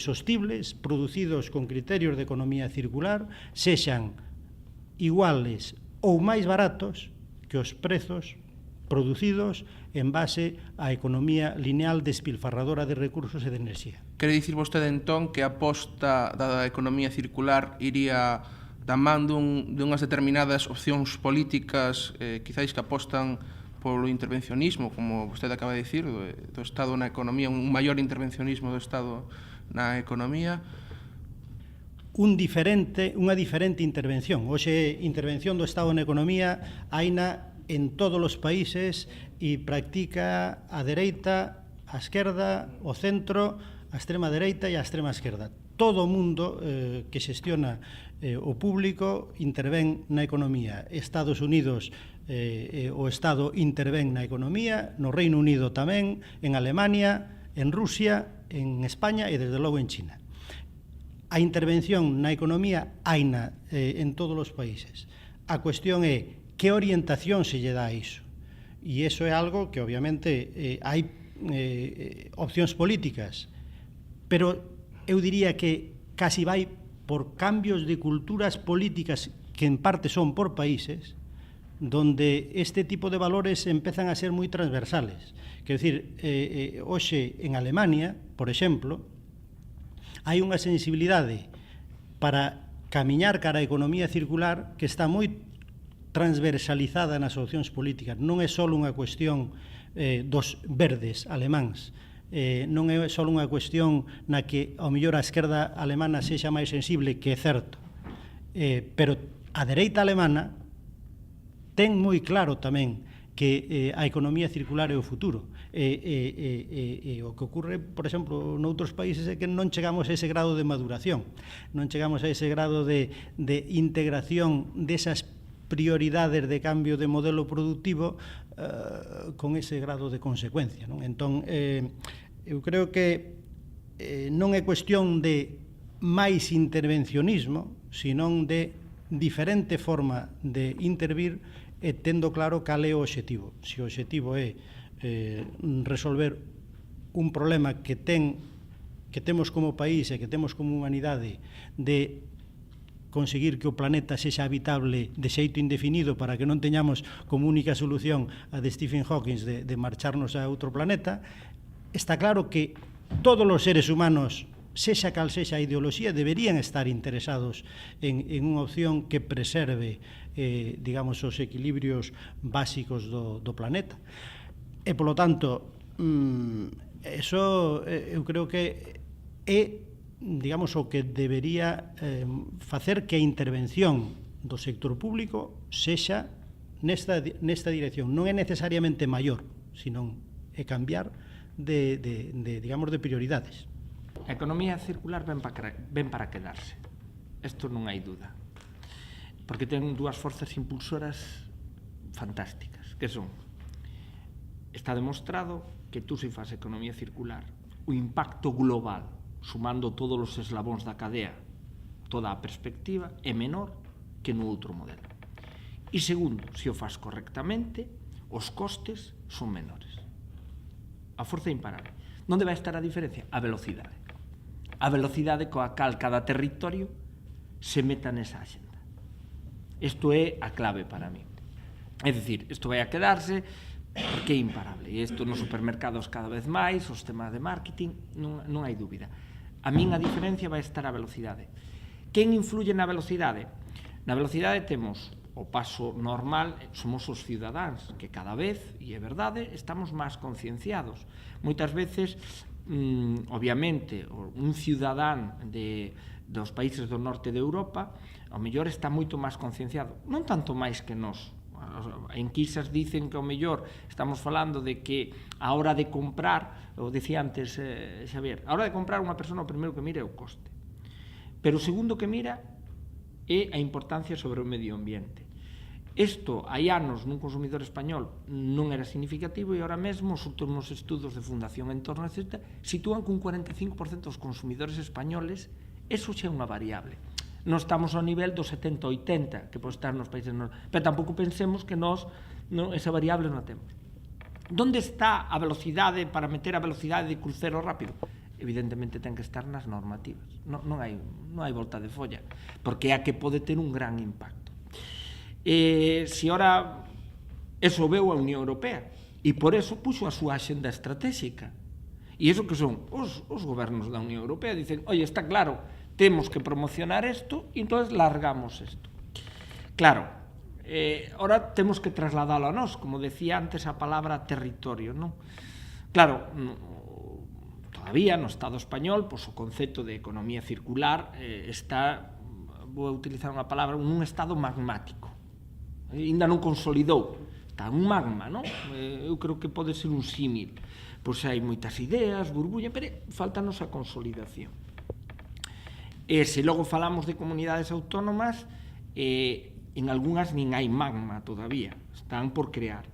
sostibles producidos con criterios de economía circular sexan iguales ou máis baratos que os prezos producidos en base á economía lineal despilfarradora de recursos e de enerxía. Quere dicir vostede entón que a aposta da economía circular iría da man dunhas determinadas opcións políticas quizáis que apostan polo intervencionismo, como vostede acaba de dicir, do Estado na economía, un maior intervencionismo do Estado na economía? Unha diferente intervención. Hoxe, intervención do Estado na economía haina en todos os países e practica a dereita, a esquerda, o centro, a extrema dereita e a extrema esquerda. Todo o mundo que xestiona o público intervén na economía. Estados Unidos, o Estado intervén na economía, no Reino Unido tamén, en Alemania, en Rusia, en España e, desde logo, en China. A intervención na economía haina en todos os países. A cuestión é que orientación se lle dá a iso. E iso é algo que, obviamente, hai opcións políticas, pero eu diría que casi vai por cambios de culturas políticas que en parte son por países, donde este tipo de valores empezan a ser moi transversales. Quer dicir, hoxe en Alemania, por exemplo, hai unha sensibilidade para camiñar cara a economía circular que está moi transversalizada nas opcións políticas. Non é só unha cuestión dos verdes alemáns, non é só unha cuestión na que ao mellor a esquerda alemana sexa máis sensible, que é certo, pero a dereita alemana ten moi claro tamén que a economía circular é o futuro. O que ocorre, por exemplo, noutros países é que non chegamos a ese grado de maduración, non chegamos a ese grado de integración desas prioridades de cambio de modelo productivo con ese grado de consecuencia, non? Entón, eu creo que non é cuestión de máis intervencionismo, senón de diferente forma de intervir e tendo claro cal é o obxectivo. Se o obxectivo é resolver un problema que temos como país e que temos como humanidade de conseguir que o planeta sexa habitable de xeito indefinido para que non teñamos como única solución a de Stephen Hawking de marcharnos a outro planeta, está claro que todos os seres humanos, sexa cal sexa a ideoloxía, deberían estar interesados en unha opción que preserve, digamos, os equilibrios básicos do planeta. E, polo tanto, eso eu creo que é, digamos, o que debería facer que a intervención do sector público sexa nesta dirección. Non é necesariamente maior, senón é cambiar digamos, de prioridades. A economía circular ven para quedarse. Isto non hai duda. Porque ten dúas forzas impulsoras fantásticas, que son: está demostrado que tú, se faz economía circular, o impacto global, sumando todos os eslabóns da cadea, toda a perspectiva, é menor que no outro modelo. E segundo, se o faz correctamente, os costes son menores. A forza imparable. Onde vai estar a diferencia? A velocidade. A velocidade coa cal cada territorio se meta nesa axenda. Isto é a clave para mí. É dicir, isto vai a quedarse porque é imparable. E isto nos supermercados cada vez máis, os temas de marketing, non hai dúbida. A min a diferencia vai estar a velocidade. Quen influye na velocidade? Na velocidade temos o paso normal, somos os cidadáns, que cada vez, e é verdade, estamos máis concienciados. Moitas veces, obviamente, un cidadán dos países do norte de Europa, ao mellor está moito máis concienciado, non tanto máis que nós. Enquisas dicen que ao mellor estamos falando de que a hora de comprar, o decía antes Xavier, a hora de comprar unha persona o primeiro que mira é o coste, pero o segundo que mira é a importancia sobre o medio ambiente. Isto, hai anos, nun consumidor español non era significativo e ahora mesmo os últimos estudos de Fundación Entorno, etc., sitúan que un 45% dos consumidores españoles, eso xa é unha variable. Non estamos ao nivel do 70-80 que pode estar nos países, pero tampouco pensemos que nós esa variable non a temos. Donde está a velocidade para meter a velocidade de crucero rápido? Evidentemente ten que estar nas normativas. Non hai volta de folla, porque é a que pode ter un gran impacto. Se ora eso veu a Unión Europea e por eso puxo a súa axenda estratégica. E iso que son os gobernos da Unión Europea, dicen, oye, está claro, temos que promocionar isto e entón largamos isto. Claro, ora temos que trasladalo a nós, como decía antes a palabra territorio, non? Claro, todavía no Estado español, pois o concepto de economía circular está, vou utilizar unha palabra, nun estado magmático. Ainda non consolidou, está un magma, non? Eu creo que pode ser un símil. Pois hai moitas ideas, burbulla, pero faltanos a consolidación. E se logo falamos de comunidades autónomas, en algunhas nin hai magma todavía, están por crear.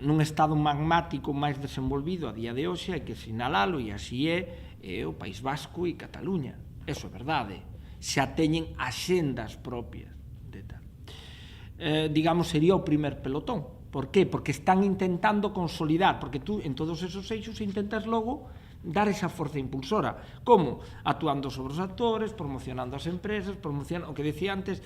Nun estado magmático máis desenvolvido a día de hoxe, hai que sinalalo, e así é o País Vasco e Cataluña. Eso é verdade. Xa teñen axendas propias. Digamos, sería o primer pelotón. Por qué? Porque están intentando consolidar, porque tú en todos esos eixos intentas logo dar esa forza impulsora. Como? Actuando sobre os actores, promocionando as empresas, promocionando, o que decía antes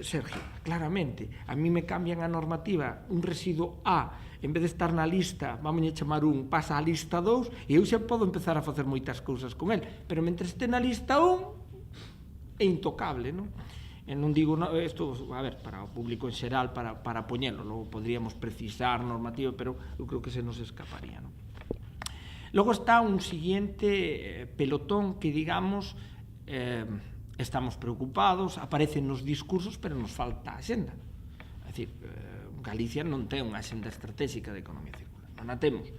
Sergio, claramente, a mí me cambian a normativa, un residuo A, en vez de estar na lista, vamos a chamar un, pasa á lista 2, e eu xa podo empezar a facer moitas cousas con el, pero mentre este na lista 1, é intocable, non? Non digo isto, a ver, para o público en xeral, para poñelo, logo podríamos precisar normativa, pero eu creo que se nos escaparía, non? Logo está un siguiente pelotón que, digamos, estamos preocupados, aparecen nos discursos, pero nos falta a axenda. É dicir, Galicia non ten unha axenda estratégica de economía circular, non a temos.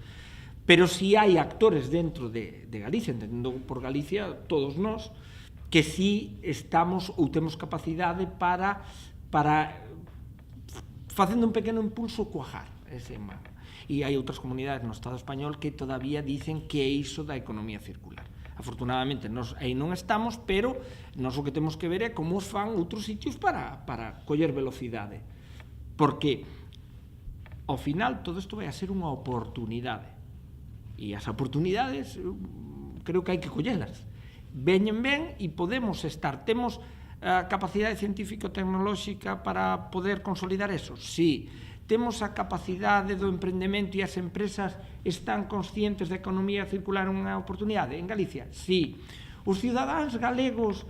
Pero si hai actores dentro de Galicia, entendendo por Galicia todos nós, que si estamos ou temos capacidade para facendo un pequeno impulso cuajar ese mapa. E hai outras comunidades no Estado español que todavía dicen que é iso da economía circular. Afortunadamente, nós aí non estamos, pero nós o que temos que ver é como os fan outros sitios para coller velocidade. Porque, ao final, todo isto vai a ser unha oportunidade. E as oportunidades, creo que hai que collelas. Veñen ben e podemos estar. Temos a capacidade científico-tecnolóxica para poder consolidar eso? Sí. Temos a capacidade do emprendemento e as empresas están conscientes da economía circular unha oportunidade? En Galicia? Sí. Os cidadáns galegos,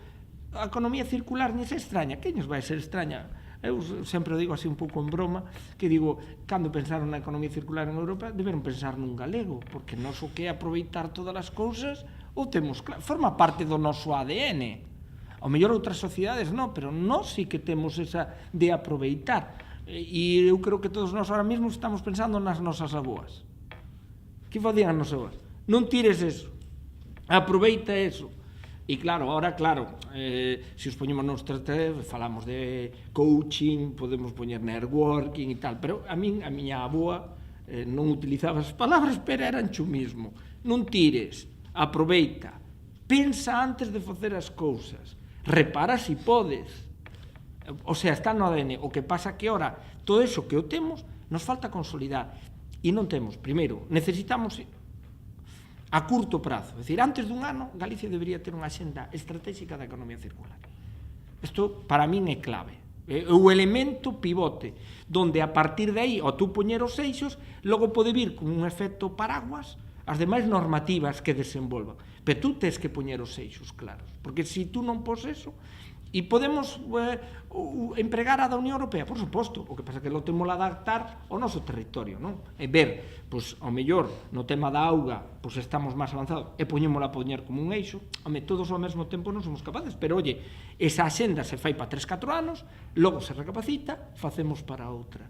a economía circular non é extraña? Que nos vai ser extraña? Eu sempre digo así un pouco en broma, que digo, cando pensaron na economía circular en Europa, deberon pensar nun galego, porque nós o que é aproveitar todas as cousas ou temos claro, forma parte do noso ADN. Ao mellor outras sociedades non, pero nós sí que temos esa de aproveitar. E eu creo que todos nós ahora mesmo estamos pensando nas nosas aboas. Que facían as nosas aboas? Non tires eso, aproveita eso. E claro, ahora, claro, se os poñemos nos trates, falamos de coaching, podemos poñer networking e tal, pero a miña aboa non utilizaba as palabras, pero eran cho mismo. Non tires, aproveita, pensa antes de facer as cousas, repara se podes. O sea, está no ADN. O que pasa que ahora, todo eso que o temos, nos falta consolidar. E non temos. Primeiro, necesitamos a curto prazo. É dicir, antes dun ano, Galicia debería ter unha axenda estratégica da economía circular. Isto, para min, é clave. É o elemento pivote, donde a partir de aí, ao tú poñer os eixos, logo pode vir con un efecto paraguas as demais normativas que desenvolvan. Pero tú tens que poñer os eixos claros. Porque se tú non pos eso, e podemos empregar a da Unión Europea, por suposto, o que pasa que lo temos a adaptar ao noso territorio, non? E ver, pois, ao mellor, no tema da auga, pois estamos máis avanzados, e poñémola a poñer como un eixo, home, todos ao mesmo tempo non somos capaces, pero, oye, esa axenda se fai para 3-4 anos, logo se recapacita, facemos para outra.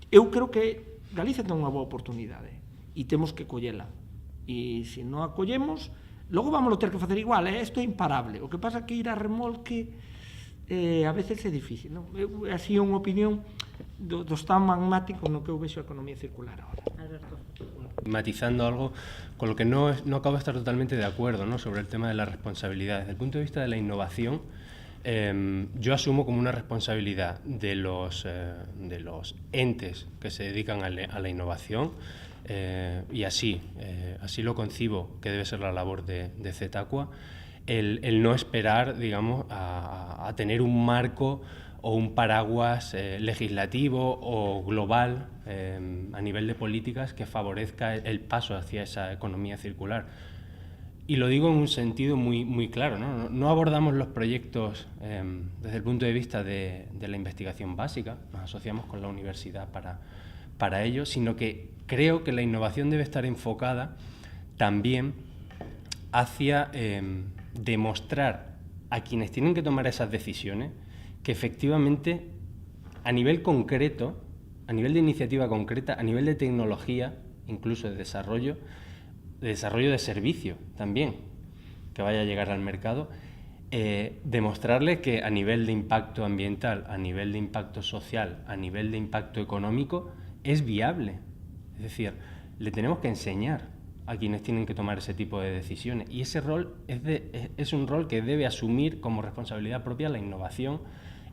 Eu creo que Galicia ten unha boa oportunidade, e temos que collela, e se non a collemos, logo vamos a ter que facer igual, isto é imparable. O que pasa é que ir a remolque a veces é difícil, non? Así unha opinión dos tan magmáticos no que eu vexo a economía circular ahora. Alberto. Matizando algo con lo que no acabo de estar totalmente de acuerdo, ¿no?, sobre el tema de la responsabilidad. Desde el punto de vista de la innovación, yo asumo como una responsabilidad de los entes que se dedican a la innovación, y así lo concibo que debe ser la labor de Zetaqua, el no esperar, digamos, a tener un marco o un paraguas legislativo o global a nivel de políticas que favorezca el paso hacia esa economía circular. Y lo digo en un sentido muy claro, ¿no? No abordamos los proyectos desde el punto de vista de la investigación básica, nos asociamos con la universidad para ello, sino que creo que la innovación debe estar enfocada también hacia demostrar a quienes tienen que tomar esas decisiones que efectivamente a nivel concreto, a nivel de iniciativa concreta, a nivel de tecnología, incluso de desarrollo de servicio también, que vaya a llegar al mercado, demostrarle que a nivel de impacto ambiental, a nivel de impacto social, a nivel de impacto económico, es viable. Es decir, le tenemos que enseñar a quienes tienen que tomar ese tipo de decisiones. Y ese rol es un rol que debe asumir como responsabilidad propia la innovación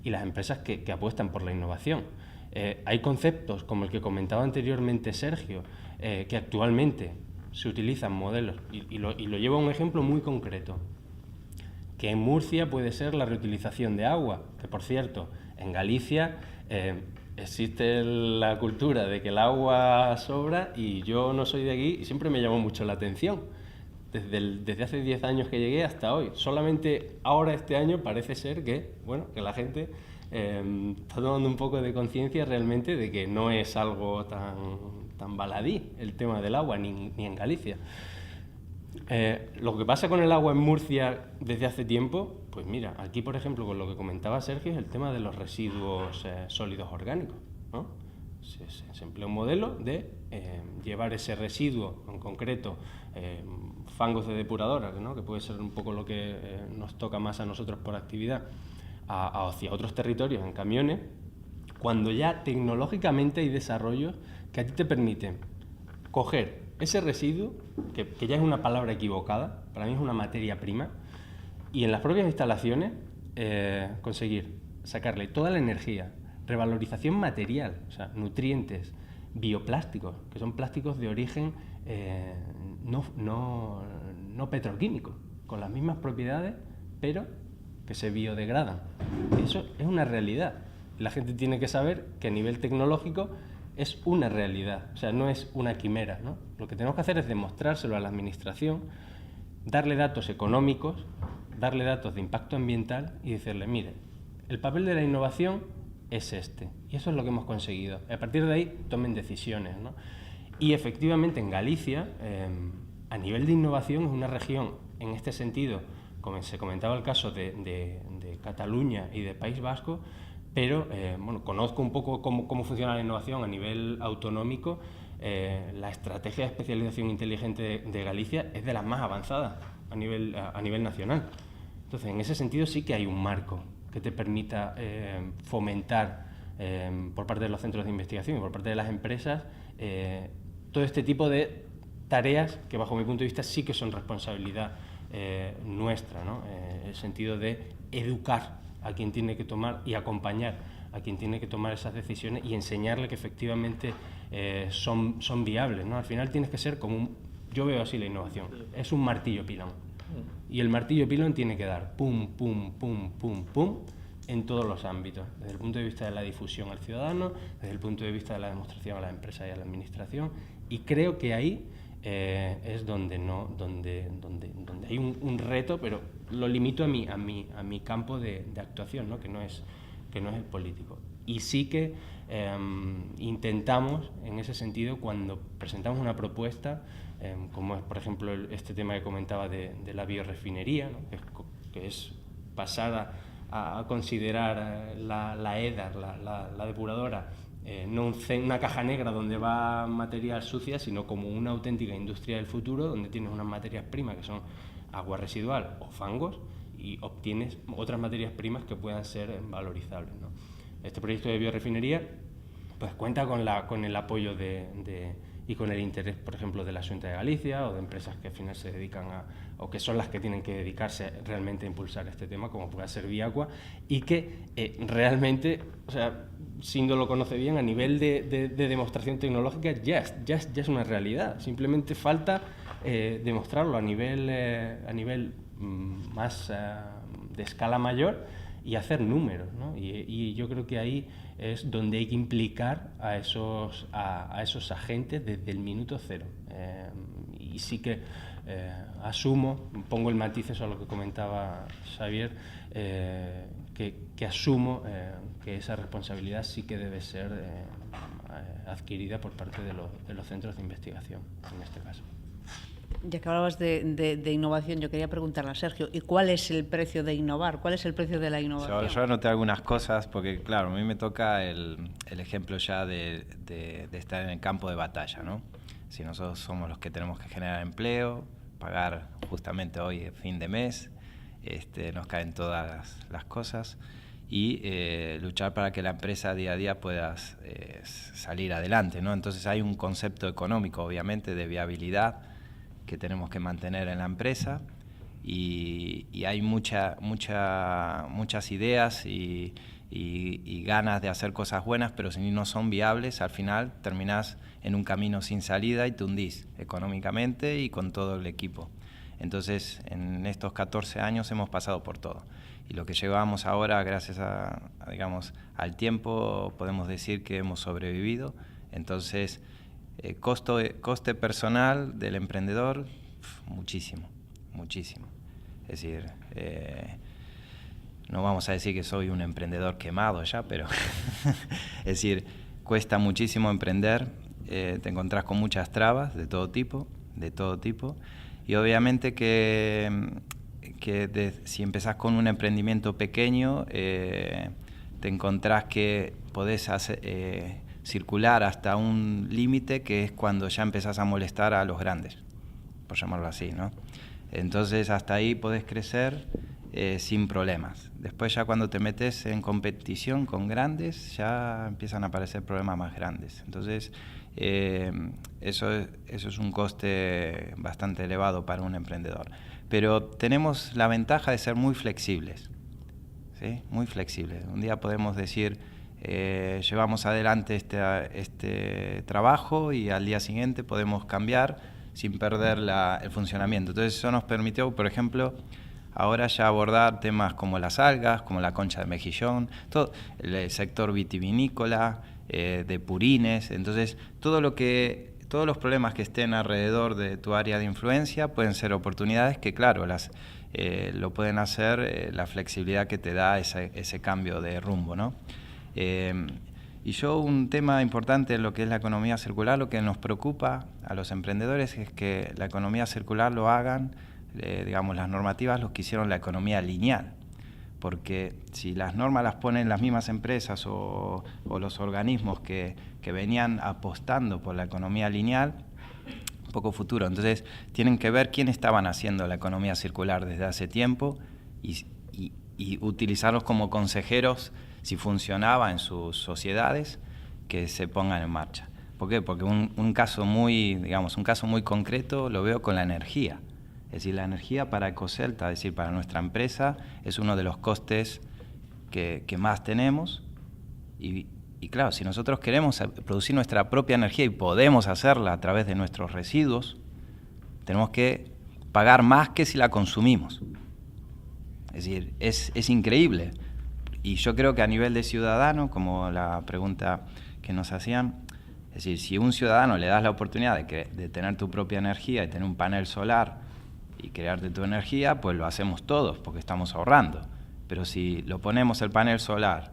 y las empresas que apuestan por la innovación. Hay conceptos como el que comentaba anteriormente Sergio, que actualmente se utilizan modelos, y lo llevo a un ejemplo muy concreto, que en Murcia puede ser la reutilización de agua, que por cierto, en Galicia existe la cultura de que el agua sobra, y yo no soy de aquí y siempre me llamó mucho la atención. Desde hace 10 años que llegué hasta hoy. Solamente ahora este año parece ser que la gente está tomando un poco de conciencia realmente de que no es algo tan baladí el tema del agua, ni en Galicia. Lo que pasa con el agua en Murcia desde hace tiempo, pues mira, aquí por ejemplo con lo que comentaba Sergio, es el tema de los residuos sólidos orgánicos, ¿no? Se emplea un modelo de llevar ese residuo, en concreto fangos de depuradora, ¿no?, que puede ser un poco lo que nos toca más a nosotros por actividad, hacia otros territorios en camiones, cuando ya tecnológicamente hay desarrollos que a ti te permiten coger ese residuo, que ya es una palabra equivocada, para mí es una materia prima, y en las propias instalaciones conseguir sacarle toda la energía, revalorización material, o sea, nutrientes, bioplásticos, que son plásticos de origen no petroquímico, con las mismas propiedades, pero que se biodegradan. Eso es una realidad. La gente tiene que saber que a nivel tecnológico es una realidad, o sea, no es una quimera, ¿no? Lo que tenemos que hacer es demostrárselo a la administración, darle datos económicos, darle datos de impacto ambiental y decirle, mire, el papel de la innovación es este, y eso es lo que hemos conseguido. A partir de ahí tomen decisiones, ¿no? Y efectivamente en Galicia, a nivel de innovación, es una región en este sentido, como se comentaba el caso de Cataluña y de País Vasco, pero conozco un poco cómo funciona la innovación a nivel autonómico. La estrategia de especialización inteligente de Galicia es de las más avanzadas a nivel nacional. Entonces, en ese sentido sí que hay un marco que te permita fomentar por parte de los centros de investigación y por parte de las empresas todo este tipo de tareas que, bajo mi punto de vista, sí que son responsabilidad nuestra, ¿no? El sentido de educar a quien tiene que tomar y acompañar a quien tiene que tomar esas decisiones y enseñarle que efectivamente son viables, ¿no? Al final tienes que ser como yo veo así la innovación, es un martillo pilón, y el martillo pilón tiene que dar pum, pum, pum, pum, pum en todos los ámbitos, desde el punto de vista de la difusión al ciudadano, desde el punto de vista de la demostración a la empresa y a la administración, y creo que ahí es donde hay un reto, pero lo limito a mi campo de actuación, ¿no? que no es el político. Y sí que intentamos, en ese sentido, cuando presentamos una propuesta, como es, por ejemplo, este tema que comentaba de la biorefinería, ¿no? que es pasar a considerar la EDAR, la depuradora, no una caja negra donde va material sucia, sino como una auténtica industria del futuro donde tienes unas materias primas que son agua residual o fangos, y obtienes otras materias primas que puedan ser valorizables, ¿no? Este proyecto de biorefinería pues cuenta con el apoyo y con el interés, por ejemplo, de la Xunta de Galicia o de empresas que al final se dedican o que son las que tienen que dedicarse realmente a impulsar este tema, como pueda ser Viacua, y que realmente, o sea, Sindo lo conoce bien, a nivel de demostración tecnológica ya es una realidad. Simplemente falta demostrarlo a nivel más de escala mayor y hacer números, ¿no? Y yo creo que ahí es donde hay que implicar a esos agentes desde el minuto cero. Y sí que asumo, pongo el matiz a lo que comentaba Xavier, que asumo que esa responsabilidad sí que debe ser adquirida por parte de los centros de investigación, en este caso. Ya que hablabas de innovación, yo quería preguntarle a Sergio, ¿y cuál es el precio de innovar? ¿Cuál es el precio de la innovación? Yo anoté algunas cosas porque, claro, a mí me toca el ejemplo ya de estar en el campo de batalla, ¿no? Si nosotros somos los que tenemos que generar empleo, pagar justamente hoy, fin de mes, nos caen todas las cosas y luchar para que la empresa día a día pueda salir adelante, ¿no? Entonces hay un concepto económico, obviamente, de viabilidad que tenemos que mantener en la empresa y hay muchas ideas y ganas de hacer cosas buenas, pero si no son viables, al final terminás en un camino sin salida y te hundís económicamente y con todo el equipo. Entonces, en estos 14 años hemos pasado por todo. Y lo que llevamos ahora, gracias digamos, al tiempo, podemos decir que hemos sobrevivido. Entonces, coste personal del emprendedor, muchísimo. Es decir, no vamos a decir que soy un emprendedor quemado ya, pero es decir, cuesta muchísimo emprender, te encontrás con muchas trabas de todo tipo, y obviamente que si empezás con un emprendimiento pequeño, te encontrás que podés circular hasta un límite que es cuando ya empezás a molestar a los grandes, por llamarlo así, ¿no? Entonces hasta ahí podés crecer sin problemas. Después ya cuando te metes en competición con grandes, ya empiezan a aparecer problemas más grandes. Entonces eso es un coste bastante elevado para un emprendedor. Pero tenemos la ventaja de ser muy flexibles, ¿sí? Muy flexibles. Un día podemos decir, llevamos adelante este trabajo y al día siguiente podemos cambiar sin perder el funcionamiento. Entonces eso nos permitió, por ejemplo, ahora ya abordar temas como las algas, como la concha de mejillón, todo el sector vitivinícola, de purines. Entonces todos los problemas que estén alrededor de tu área de influencia pueden ser oportunidades que, claro, lo pueden hacer la flexibilidad que te da ese cambio de rumbo, ¿no? Y un tema importante en lo que es la economía circular, lo que nos preocupa a los emprendedores es que la economía circular lo hagan, digamos, las normativas, los que hicieron la economía lineal. Porque si las normas las ponen las mismas empresas o los organismos que venían apostando por la economía lineal, poco futuro. Entonces tienen que ver quién estaban haciendo la economía circular desde hace tiempo y utilizarlos como consejeros si funcionaba en sus sociedades, que se pongan en marcha. ¿Por qué? Porque un caso muy concreto lo veo con la energía. Es decir, la energía para Ecocelta, es decir, para nuestra empresa, es uno de los costes que más tenemos. Y claro, si nosotros queremos producir nuestra propia energía y podemos hacerla a través de nuestros residuos, tenemos que pagar más que si la consumimos. Es decir, es increíble. Y yo creo que a nivel de ciudadano, como la pregunta que nos hacían, es decir, si a un ciudadano le das la oportunidad de tener tu propia energía y tener un panel solar y crearte tu energía, pues lo hacemos todos porque estamos ahorrando. Pero si lo ponemos el panel solar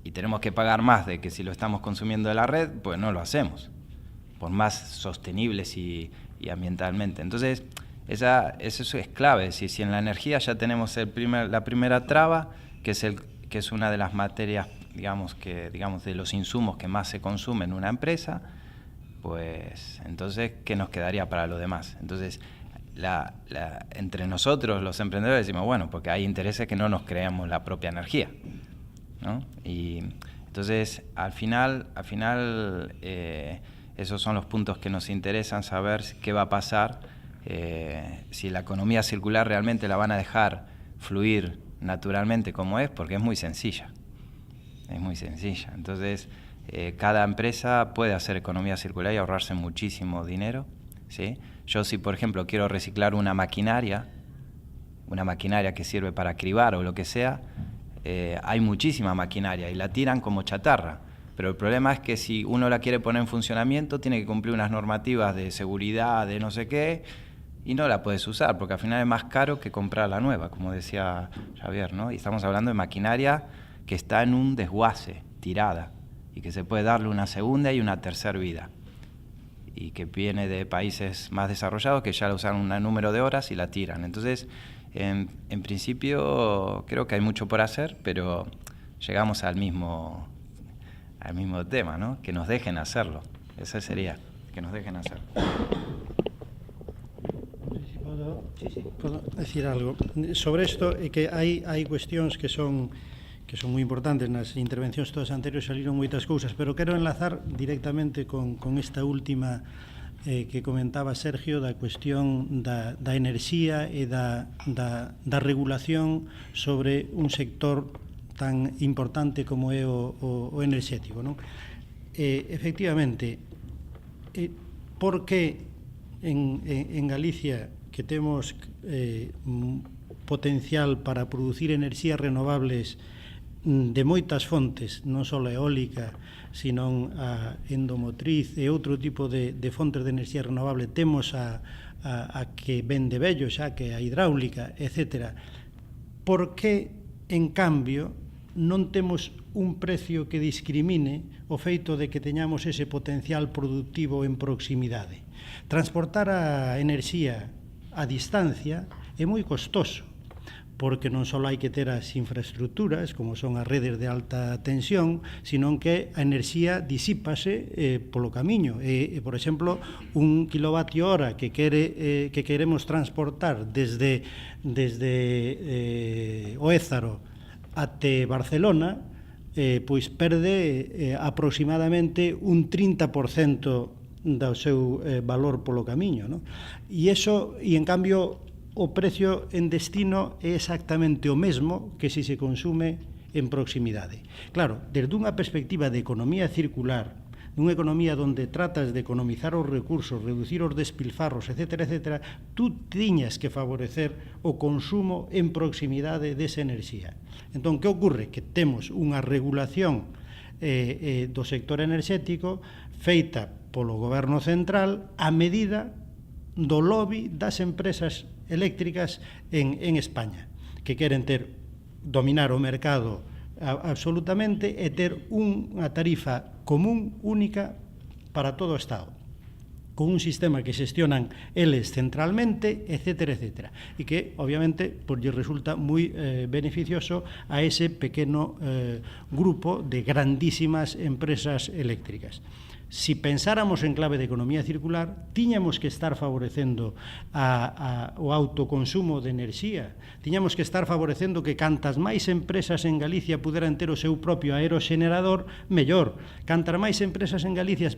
y tenemos que pagar más de que si lo estamos consumiendo de la red, pues no lo hacemos, por más sostenibles y ambientalmente. Entonces, eso es clave. Si en la energía ya tenemos la primera traba, que es una de las materias, digamos, de los insumos que más se consumen en una empresa, pues entonces, ¿qué nos quedaría para lo demás? Entonces, entre nosotros los emprendedores decimos, bueno, porque hay intereses que no nos creamos la propia energía, ¿no? Y entonces, al final esos son los puntos que nos interesan, saber qué va a pasar, si la economía circular realmente la van a dejar fluir naturalmente como es, porque es muy sencilla. Entonces, cada empresa puede hacer economía circular y ahorrarse muchísimo dinero, ¿sí? Yo, si por ejemplo quiero reciclar una maquinaria que sirve para cribar o lo que sea, hay muchísima maquinaria y la tiran como chatarra. Pero el problema es que si uno la quiere poner en funcionamiento, tiene que cumplir unas normativas de seguridad, de no sé qué, y no la puedes usar, porque al final es más caro que comprar la nueva, como decía Javier, ¿no? Y estamos hablando de maquinaria que está en un desguace, tirada, y que se puede darle una segunda y una tercera vida, y que viene de países más desarrollados que ya la usan un número de horas y la tiran. Entonces, en principio, creo que hay mucho por hacer, pero llegamos al mismo tema, ¿no? Que nos dejen hacerlo. Ese sería, que nos dejen hacerlo. Podo decir algo sobre isto, é que hai cuestións que son moi importantes. Nas intervencións todas anteriores saliron moitas cousas, pero quero enlazar directamente con esta última que comentaba Sergio, da cuestión da enerxía e da regulación sobre un sector tan importante como é o enerxético, non? Efectivamente, por que en Galicia, que temos potencial para producir enerxías renovables de moitas fontes, non só a eólica, sino a endomotriz e outro tipo de fontes de enerxía renovable, temos a que ven de vello xa, que a hidráulica, etc. Por que, en cambio, non temos un precio que discrimine o feito de que teñamos ese potencial productivo en proximidade? Transportar a enerxía a distancia é moi costoso, porque non só hai que ter as infraestructuras, como son as redes de alta tensión, sino que a enerxía disípase polo camiño. Por exemplo, un kilovatio hora que queremos transportar desde o Ézaro até Barcelona, pois perde aproximadamente un 30% do seu valor polo camiño, non? E en cambio, o precio en destino é exactamente o mesmo que se consume en proximidade. Claro, desde unha perspectiva de economía circular, dunha economía onde tratas de economizar os recursos, reducir os despilfarros, etc., tú tiñas que favorecer o consumo en proximidade desa enerxía. Entón, que ocorre? Que temos unha regulación do sector enerxético feita polo goberno central a medida do lobby das empresas eléctricas en España, que queren dominar o mercado absolutamente e ter unha tarifa común única para todo o Estado, con un sistema que xestionan eles centralmente, etc. E que, obviamente, lle resulta moi beneficioso a ese pequeno grupo de grandísimas empresas eléctricas. Si pensáramos en clave de economía circular, tiñamos que estar favorecendo o autoconsumo de enerxía, tiñamos que estar favorecendo que cantas máis empresas en Galicia puderan ter o seu propio aeroxenerador, mellor. Cantas máis empresas en Galicia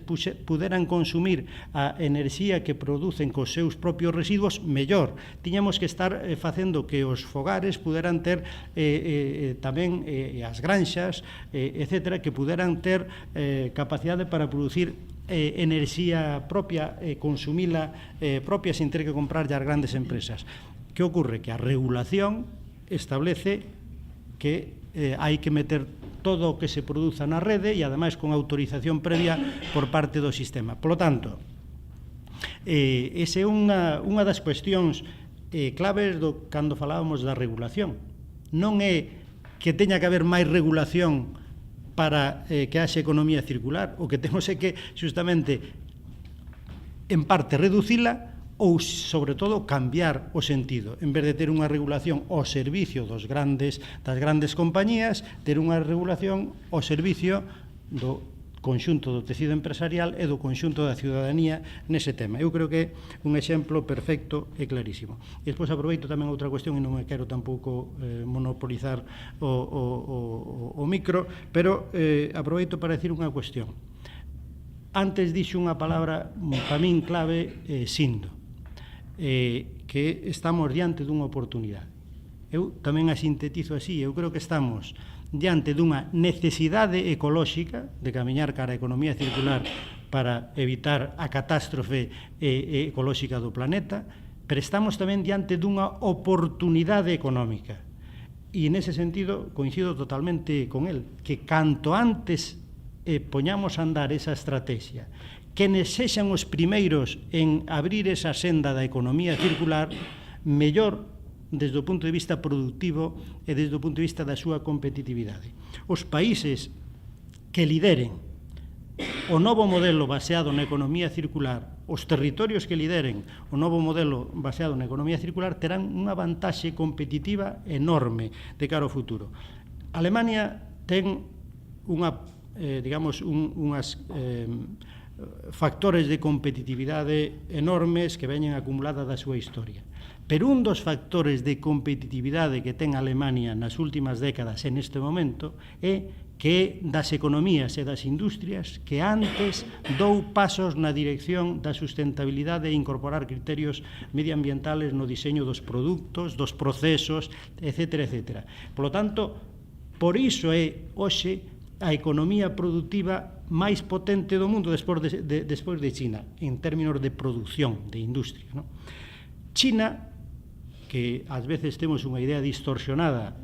puderan consumir a enerxía que producen cos seus propios residuos, mellor. Tiñamos que estar facendo que os fogares puderan ter tamén as granxas, etc., que puderan ter capacidade para producir enerxía propia, consumila propia sin ter que comprar as grandes empresas. Que ocorre? Que a regulación establece que hai que meter todo o que se produza na rede e, ademais, con autorización previa por parte do sistema. Por lo tanto, esa é unha das cuestións claves cando falábamos da regulación. Non é que teña que haber máis regulación para que haxe economía circular. O que temos é que, justamente, en parte, reducila ou, sobre todo, cambiar o sentido. En vez de ter unha regulación ao servicio das grandes compañías, ter unha regulación ao servicio do conxunto do tecido empresarial e do conxunto da ciudadanía nese tema. Eu creo que é un exemplo perfecto e clarísimo. E despois aproveito tamén outra cuestión e non me quero tampouco monopolizar o micro, pero aproveito para decir unha cuestión. Antes dixo unha palabra para min clave, Sindo, que estamos diante dunha oportunidade. Eu tamén a sintetizo así, eu creo que estamos diante dunha necesidade ecolóxica de camiñar cara a economía circular para evitar a catástrofe ecolóxica do planeta, pero estamos tamén diante dunha oportunidade económica. E nese sentido coincido totalmente con el, que canto antes poñamos a andar esa estrategia, que sexan os primeiros en abrir esa senda da economía circular, mellor desde o punto de vista productivo e desde o punto de vista da súa competitividade. Os países que lideren o novo modelo baseado na economía circular, os territorios que lideren o novo modelo baseado na economía circular terán unha vantaxe competitiva enorme de cara ao futuro. Alemania ten unhas factores de competitividade enormes que veñen acumuladas da súa historia. Pero un dos factores de competitividade que ten Alemania nas últimas décadas en este momento é que das economías e das industrias que antes dou pasos na dirección da sustentabilidade e incorporar criterios medioambientales no diseño dos produtos, dos procesos, etc. etc. Por lo tanto, por iso é hoxe a economía productiva máis potente do mundo despois de China, en términos de producción, de industria. China, que ás veces temos unha idea distorsionada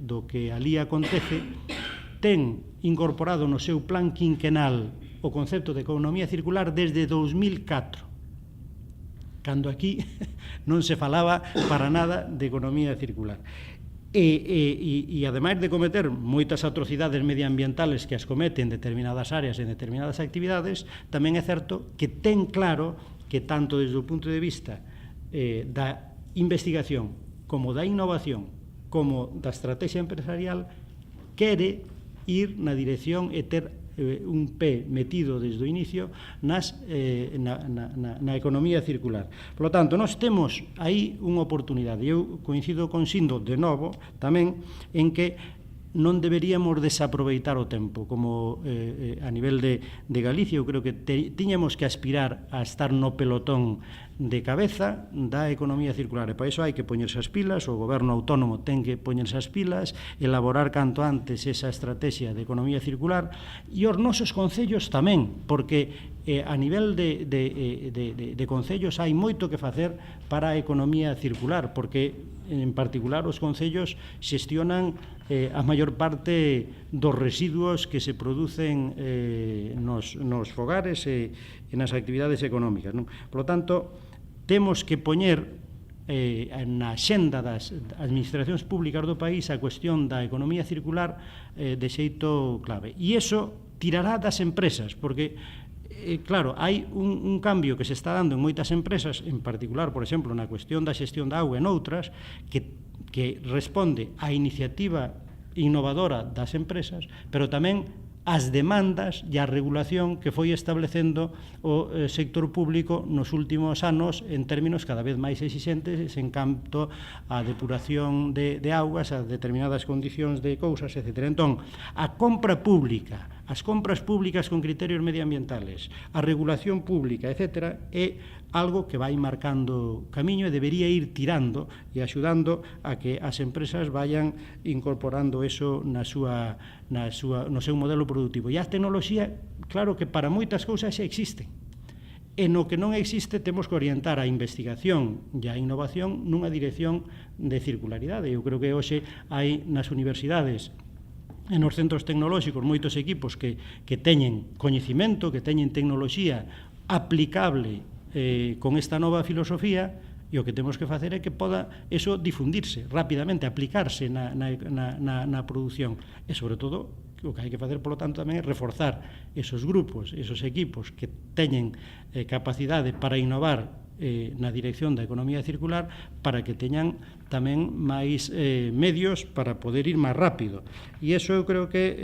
do que ali acontece, ten incorporado no seu plan quinquenal o concepto de economía circular desde 2004, cando aquí non se falaba para nada de economía circular. E ademais de cometer moitas atrocidades medioambientales que as cometen en determinadas áreas e en determinadas actividades, tamén é certo que ten claro que tanto desde o punto de vista da investigación, como da innovación, como da estrategia empresarial, quere ir na dirección e ter un pé metido desde o inicio na economía circular. Por lo tanto, nós temos aí unha oportunidade. Eu coincido con Sindo de novo tamén en que non deberíamos desaproveitar o tempo. Como a nivel de Galicia, eu creo que tiñamos que aspirar a estar no pelotón de cabeza da economía circular. E para iso hai que poñerse as pilas, o goberno autónomo ten que poñerse as pilas, elaborar canto antes esa estrategia de economía circular, e os nosos concellos tamén, porque a nivel de concellos hai moito que facer para a economía circular, porque en particular os concellos xestionan a maior parte dos residuos que se producen nos fogares e nas actividades económicas, non? Por lo tanto, temos que poñer na xenda das administracións públicas do país a cuestión da economía circular de xeito clave. E iso tirará das empresas, porque claro, hai un cambio que se está dando en moitas empresas, en particular, por exemplo, na cuestión da xestión da auga e noutras, que responde á iniciativa innovadora das empresas, pero tamén as demandas e a regulación que foi establecendo o sector público nos últimos anos en términos cada vez máis exixentes en canto á depuración de augas, a determinadas condicións de cousas, etc. Entón, a compra pública, as compras públicas con criterios medioambientales, a regulación pública, etc., é algo que vai marcando camiño e debería ir tirando e axudando a que as empresas vayan incorporando eso no seu modelo productivo. E a tecnoloxía, claro que para moitas cousas xa existen. E no que non existe temos que orientar a investigación e a innovación nunha dirección de circularidade. Eu creo que hoxe hai nas universidades e nos centros tecnolóxicos moitos equipos que teñen coñecimento, que teñen tecnoloxía aplicable con esta nova filosofía, e o que temos que facer é que poda eso difundirse rapidamente, aplicarse na produción. E, sobre todo, o que hai que facer, polo tanto, tamén é reforzar esos grupos, esos equipos que teñen capacidade para innovar na dirección da economía circular, para que teñan tamén máis medios para poder ir máis rápido. E iso eu creo que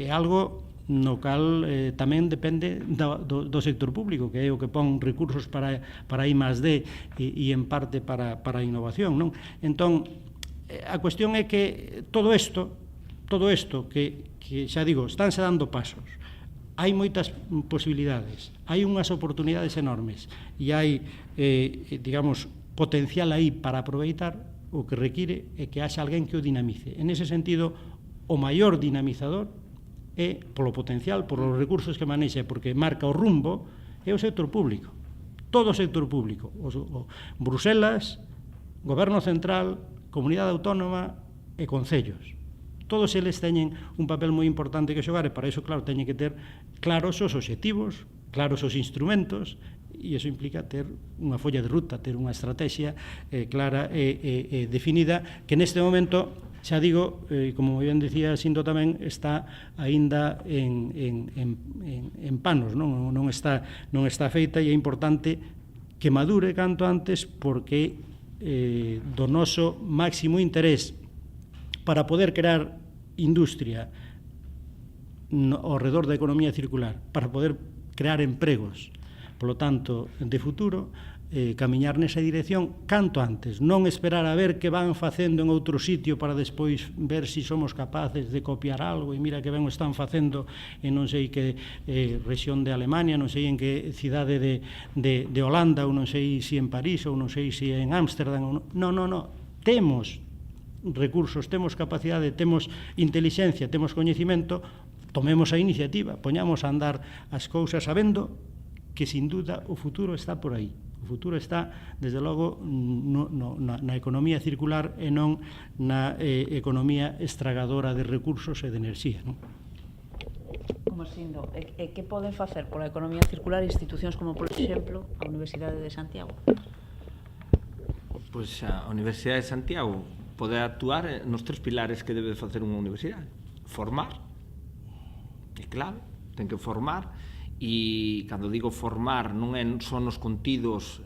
é algo no cal tamén depende do sector público, que é o que pon recursos para I+D e en parte para a innovación, non? Entón, a cuestión é que todo isto que xa digo, estánse dando pasos, hai moitas posibilidades, hai unhas oportunidades enormes e hai, digamos, potencial aí para aproveitar. O que require é que haxa alguén que o dinamice. En ese sentido, o maior dinamizador é polo potencial, por os recursos que manexa, porque marca o rumbo, é o sector público. Todo o sector público. Bruselas, Goberno Central, Comunidade Autónoma e Concellos. Todos eles teñen un papel moi importante que xogar e para iso, claro, teñen que ter claros os obxectivos, claros os instrumentos, e iso implica ter unha folla de ruta, ter unha estrategia clara e definida, que neste momento, xa digo, como ben dicía Sindo tamén, está aínda en panos, non está feita, e é importante que madure canto antes, porque do noso máximo interés para poder crear industria ao redor da economía circular, para poder crear empregos, polo tanto, de futuro, camiñar nesa dirección canto antes, non esperar a ver que van facendo en outro sitio para despois ver se somos capaces de copiar algo, e mira que ben o están facendo en non sei que rexión de Alemania, non sei en que cidade de Holanda, ou non sei se en París, ou non sei se en Ámsterdam. Non, temos recursos, temos capacidade, temos intelixencia, temos coñecimento, tomemos a iniciativa, poñamos a andar as cousas sabendo que, sin duda, o futuro está por aí. O futuro está, desde logo, na economía circular e non na economía estragadora de recursos e de enerxía, non? Como Sindo, e que poden facer pola economía circular institucións como, por exemplo, a Universidade de Santiago? Pois a Universidade de Santiago pode actuar nos 3 pilares que debe facer unha universidade. Formar, é clave, ten que formar. E cando digo formar non é só nos contidos,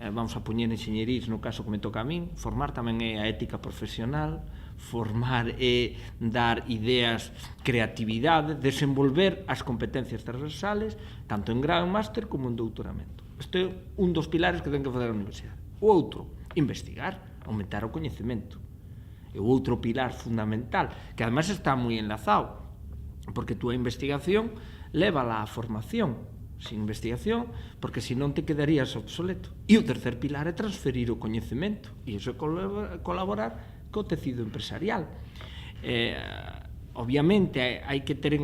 vamos a poñer enxeñerís no caso que me toca a min, formar tamén é a ética profesional, formar é dar ideas, creatividade, desenvolver as competencias transversales, tanto en grado, en máster, como en doutoramento. Este é un dos pilares que ten que facer a universidade. O outro, investigar, aumentar o coñecemento. E o outro pilar fundamental, que además está moi enlazado, porque túa investigación lévala á formación, sin investigación, porque senón te quedarías obsoleto. E o tercer pilar é transferir o coñecemento, e iso é colaborar co tecido empresarial. Obviamente, hai que ter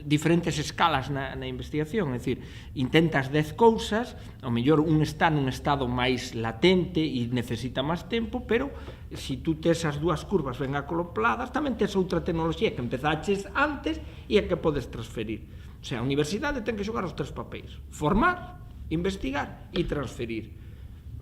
diferentes escalas na investigación, é dicir, intentas 10 cousas, ao mellor un está nun estado máis latente e necesita máis tempo, pero se tú tes as dúas curvas ben acopladas, tamén tes outra tecnoloxía que empezaches antes e a que podes transferir. O sea, a universidade ten que xogar os 3 papéis: formar, investigar e transferir.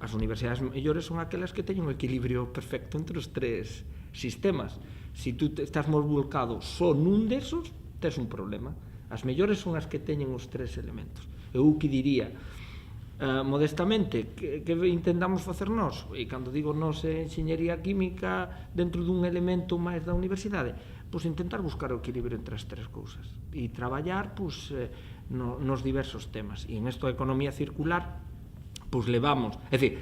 As universidades mellores son aquelas que teñen un equilibrio perfecto entre os 3 sistemas. Se tú estás moi volcado só nun desos, tes un problema. As mellores son as que teñen os 3 elementos. Eu que diría, modestamente, que intentamos facer nós, e cando digo nós é enxeñería química dentro dun elemento máis da universidade, pois intentar buscar o equilibrio entre as 3 cousas e traballar nos diversos temas. E en isto da economía circular, pois levamos, é dicir,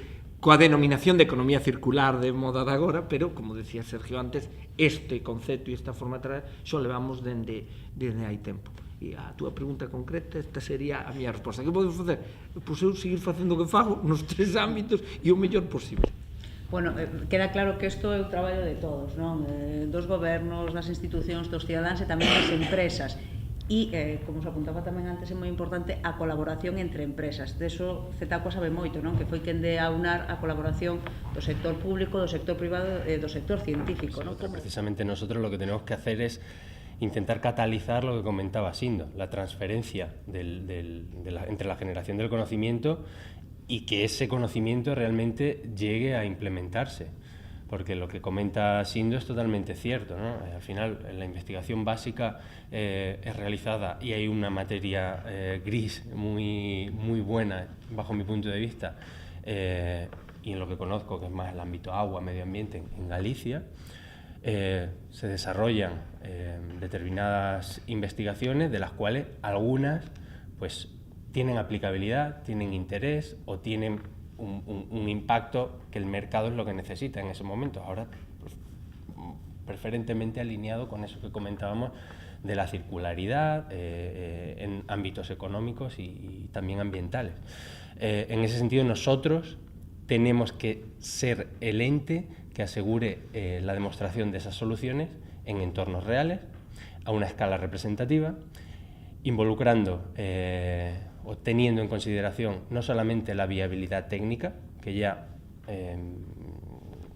coa denominación de economía circular de moda de agora, pero, como decía Sergio antes, este concepto e esta forma de traballar xo levamos dende hai tempo. E a túa pregunta concreta, esta sería a miña resposta. Que podemos facer? Pois eu seguir facendo o que fago nos 3 ámbitos e o mellor posible. Bueno, queda claro que isto é o traballo de todos, non? Dos gobernos, das institucións, dos cidadáns e tamén das empresas. E, como se apuntaba tamén antes, é moi importante a colaboración entre empresas. De eso Cetaqua sabe moito, non? Que foi quen de aunar a colaboración do sector público, do sector privado e do sector científico, non? Precisamente nosotros lo que tenemos que hacer es intentar catalizar lo que comentaba Sindo, la transferencia entre la generación del conocimiento y que ese conocimiento realmente llegue a implementarse. Porque lo que comenta Sindo es totalmente cierto, ¿no? Al final, la investigación básica es realizada y hay una materia gris muy buena, bajo mi punto de vista, y en lo que conozco, que es más el ámbito agua, medio ambiente, en Galicia, se desarrollan determinadas investigaciones, de las cuales algunas pues tienen aplicabilidad, tienen interés o tienen un impacto que el mercado es lo que necesita en ese momento. Ahora, pues, preferentemente alineado con eso que comentábamos de la circularidad en ámbitos económicos y también ambientales. En ese sentido, nosotros tenemos que ser el ente que asegure la demostración de esas soluciones en entornos reales, a una escala representativa, involucrando o teniendo en consideración no solamente la viabilidad técnica, que ya,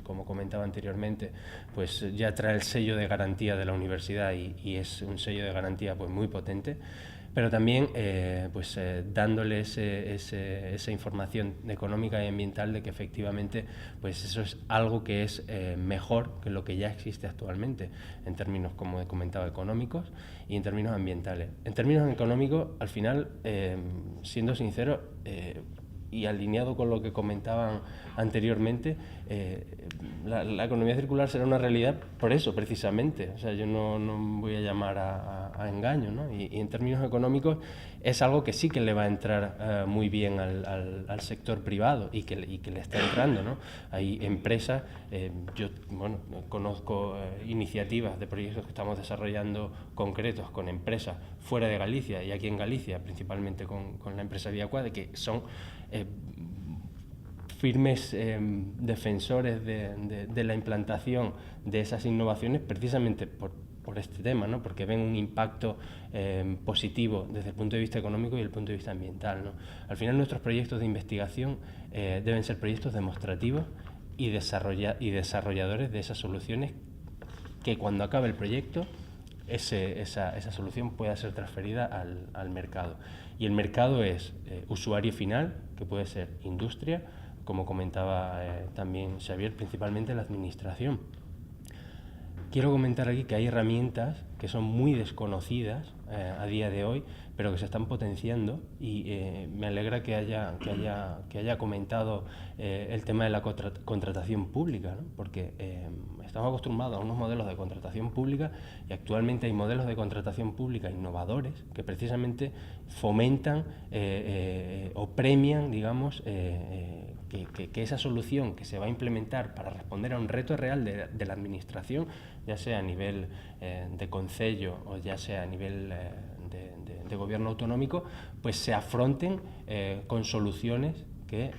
como comentaba anteriormente, pues ya trae el sello de garantía de la universidad y es un sello de garantía pues muy potente, pero también dándole esa información económica y ambiental de que efectivamente pues eso es algo que es mejor que lo que ya existe actualmente en términos, como he comentado, económicos y en términos ambientales. En términos económicos, al final, siendo sincero y alineado con lo que comentaban anteriormente, la economía circular será una realidad por eso, precisamente. O sea, yo no voy a llamar a engaño, ¿no? Y en términos económicos es algo que sí que le va a entrar muy bien al sector privado y que le está entrando, ¿no? Hay empresas, yo conozco iniciativas de proyectos que estamos desarrollando concretos con empresas fuera de Galicia y aquí en Galicia, principalmente con la empresa Viacua, de que son firmes defensores de la implantación de esas innovaciones precisamente por este tema, ¿no? Porque ven un impacto positivo desde el punto de vista económico y el punto de vista ambiental, ¿no? Al final nuestros proyectos de investigación deben ser proyectos demostrativos y desarrolladores de esas soluciones que cuando acabe el proyecto esa solución pueda ser transferida al mercado. Y el mercado es usuario final, que puede ser industria, como comentaba también Xavier, principalmente la administración. Quiero comentar aquí que hay herramientas que son muy desconocidas a día de hoy, pero que se están potenciando y me alegra que haya comentado el tema de la contratación pública, ¿no? Porque estamos acostumbrados a unos modelos de contratación pública y actualmente hay modelos de contratación pública innovadores que precisamente fomentan o premian, digamos, que esa solución que se va a implementar para responder a un reto real de la administración, ya sea a nivel de concello o ya sea a nivel de gobierno autonómico, pues se afronten con soluciones que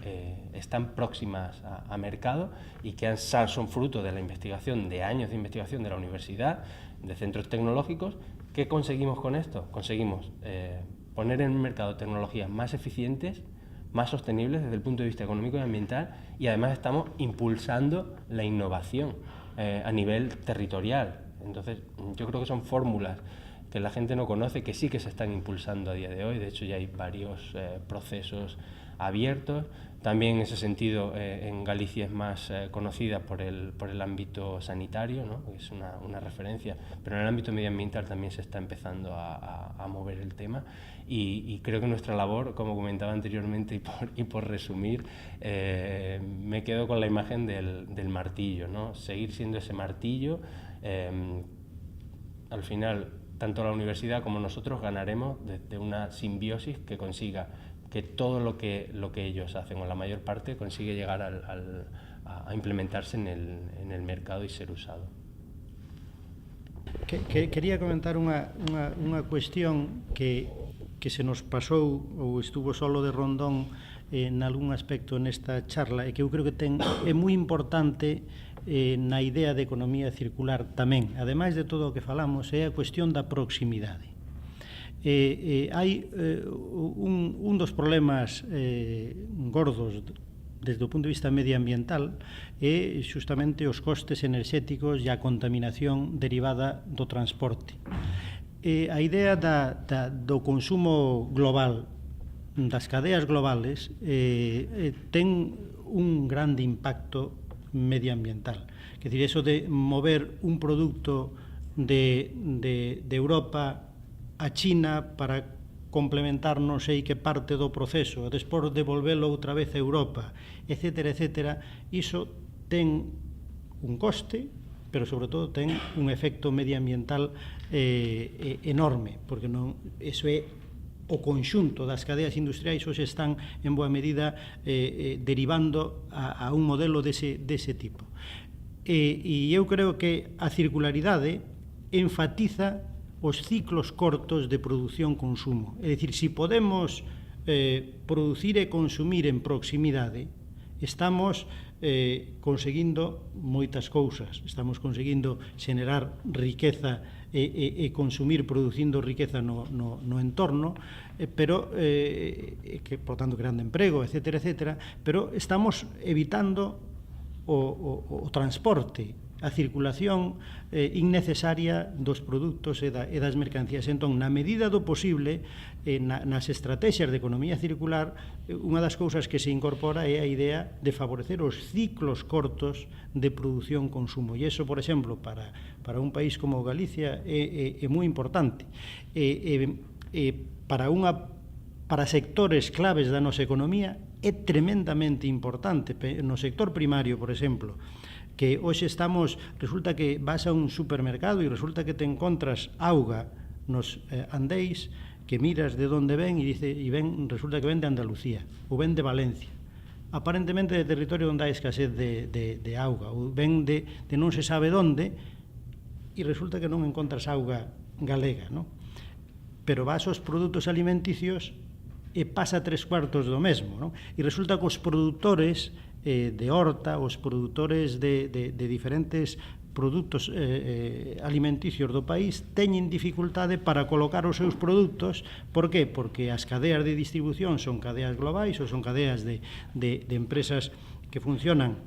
están próximas a mercado y que son fruto de la investigación, de años de investigación de la universidad, de centros tecnológicos. ¿Qué conseguimos con esto? Conseguimos poner en el mercado tecnologías más eficientes, más sostenibles desde el punto de vista económico y ambiental, y además estamos impulsando la innovación a nivel territorial. Entonces, yo creo que son fórmulas que la gente no conoce, que sí que se están impulsando a día de hoy. De hecho, ya hay varios procesos abiertos. También en ese sentido, en Galicia es más conocida por el ámbito sanitario, ¿no? Es una referencia, pero en el ámbito medioambiental también se está empezando a mover el tema y creo que nuestra labor, como comentaba anteriormente y por resumir, me quedo con la imagen del martillo, ¿no? Seguir siendo ese martillo. Al final, tanto la universidad como nosotros ganaremos de una simbiosis que consiga que todo lo que ellos hacen, o la mayor parte, consigue llegar a implementarse en el mercado y ser usado. Quería comentar unha cuestión que se nos pasou ou estuvo solo de rondón en algún aspecto nesta charla e que eu creo que é moi importante na idea de economía circular tamén, ademais de todo o que falamos, é a cuestión da proximidade. Hai un dos problemas gordos desde o punto de vista medioambiental é xustamente os costes enerxéticos e a contaminación derivada do transporte. A idea do consumo global, das cadeas globales, ten un grande impacto medioambiental. Quer dizer, eso de mover un produto de Europa a China para complementar non sei que parte do proceso, e despois devolvelo outra vez a Europa, etcétera, etcétera, iso ten un coste pero sobre todo ten un efecto medioambiental enorme, porque non, eso é o conxunto das cadeas industriais hoxe están en boa medida derivando a un modelo dese tipo. E eu creo que a circularidade enfatiza os ciclos cortos de produción-consumo. É dicir, se podemos producir e consumir en proximidade, estamos conseguindo moitas cousas. Estamos conseguindo xenerar riqueza e consumir producindo riqueza no entorno, pero que, por tanto, creando emprego, etcétera, pero estamos evitando o transporte, a circulación innecesaria dos produtos e das mercancías. Entón, na medida do posible, nas estrategias de economía circular, unha das cousas que se incorpora é a idea de favorecer os ciclos cortos de produción-consumo. E iso, por exemplo, para un país como Galicia é moi importante. Para sectores claves da nosa economía é tremendamente importante. No sector primario, por exemplo, que hoxe resulta que vas a un supermercado e resulta que te encontras auga nos andeis, que miras de onde ven e resulta que ven de Andalucía ou ven de Valencia, aparentemente de territorio onde hai escasez de auga, ou ven de non se sabe onde, e resulta que non encontras auga galega, non? Pero vas aos produtos alimenticios e pasa 3/4 do mesmo, non? E resulta que os produtores de horta, os produtores de diferentes produtos alimenticios do país teñen dificultade para colocar os seus produtos. Por qué? Porque as cadeas de distribución son cadeas globais ou son cadeas de empresas que funcionan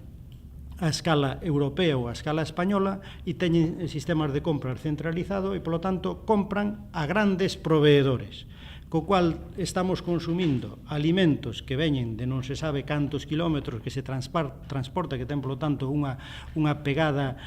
a escala europea ou a escala española e teñen sistemas de compra centralizado e, polo tanto, compran a grandes proveedores, co cual estamos consumindo alimentos que veñen de non se sabe cantos kilómetros, que se transporta, que ten, polo tanto, unha pegada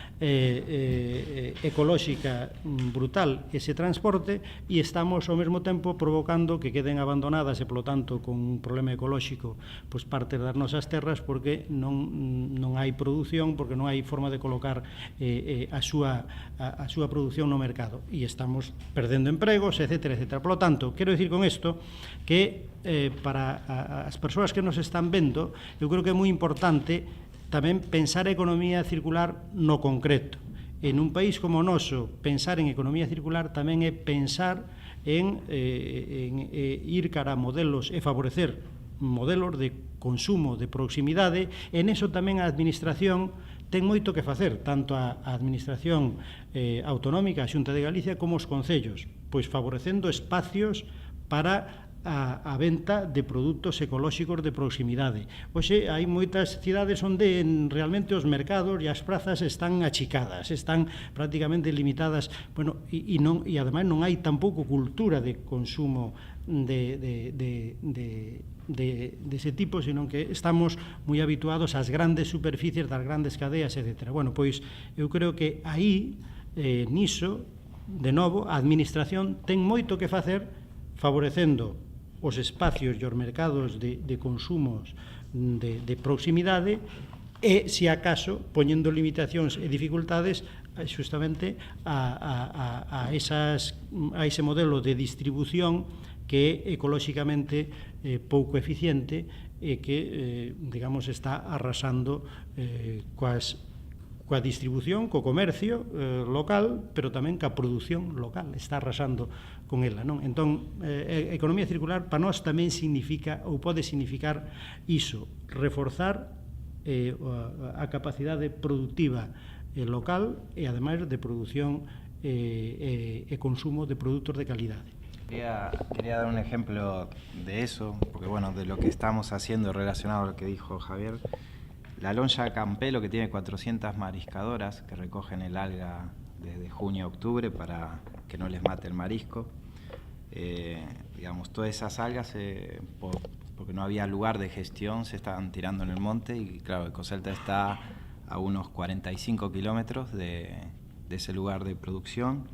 ecolóxica brutal ese transporte, e estamos ao mesmo tempo provocando que queden abandonadas e, polo tanto, con un problema ecolóxico, pois partes das nosas terras, porque non hai produción, porque non hai forma de colocar a súa produción no mercado, e estamos perdendo empregos, etcétera. Polo tanto, quero dicir con isto que para as persoas que nos están vendo, eu creo que é moi importante tamén pensar a economía circular no concreto. En un país como o noso, pensar en economía circular tamén é pensar en ir cara a modelos e favorecer modelos de consumo de proximidade. En eso tamén a administración ten moito que facer, tanto a administración autonómica, a Xunta de Galicia, como os concellos, pois favorecendo espacios para a venta de produtos ecolóxicos de proximidade. Hoxe hai moitas cidades onde realmente os mercados e as prazas están achicadas, están prácticamente limitadas, e ademais non hai tampouco cultura de consumo dese tipo, senón que estamos moi habituados ás grandes superficies das grandes cadeas, etc. Pois eu creo que aí, niso, de novo, a administración ten moito que facer favorecendo os espacios e os mercados de consumos de proximidade e, se acaso, poñendo limitacións e dificultades justamente a ese modelo de distribución que é ecolóxicamente pouco eficiente e que, digamos, está arrasando coa distribución, co comercio local, pero tamén ca produción local, está arrasando con ela, non? Entón, a economía circular para nós tamén significa, ou pode significar iso, reforzar a capacidade productiva local e, ademais, de produción e consumo de produtos de calidade. Quería dar un ejemplo de eso, porque, bueno, de lo que estamos haciendo relacionado a lo que dijo Javier. La lonja Campelo, que tiene 400 mariscadoras que recogen el alga desde junio a octubre para que no les mate el marisco. Digamos, todas esas algas, porque no había lugar de gestión, se estaban tirando en el monte, y claro, Ecocelta está a unos 45 kilómetros de ese lugar de producción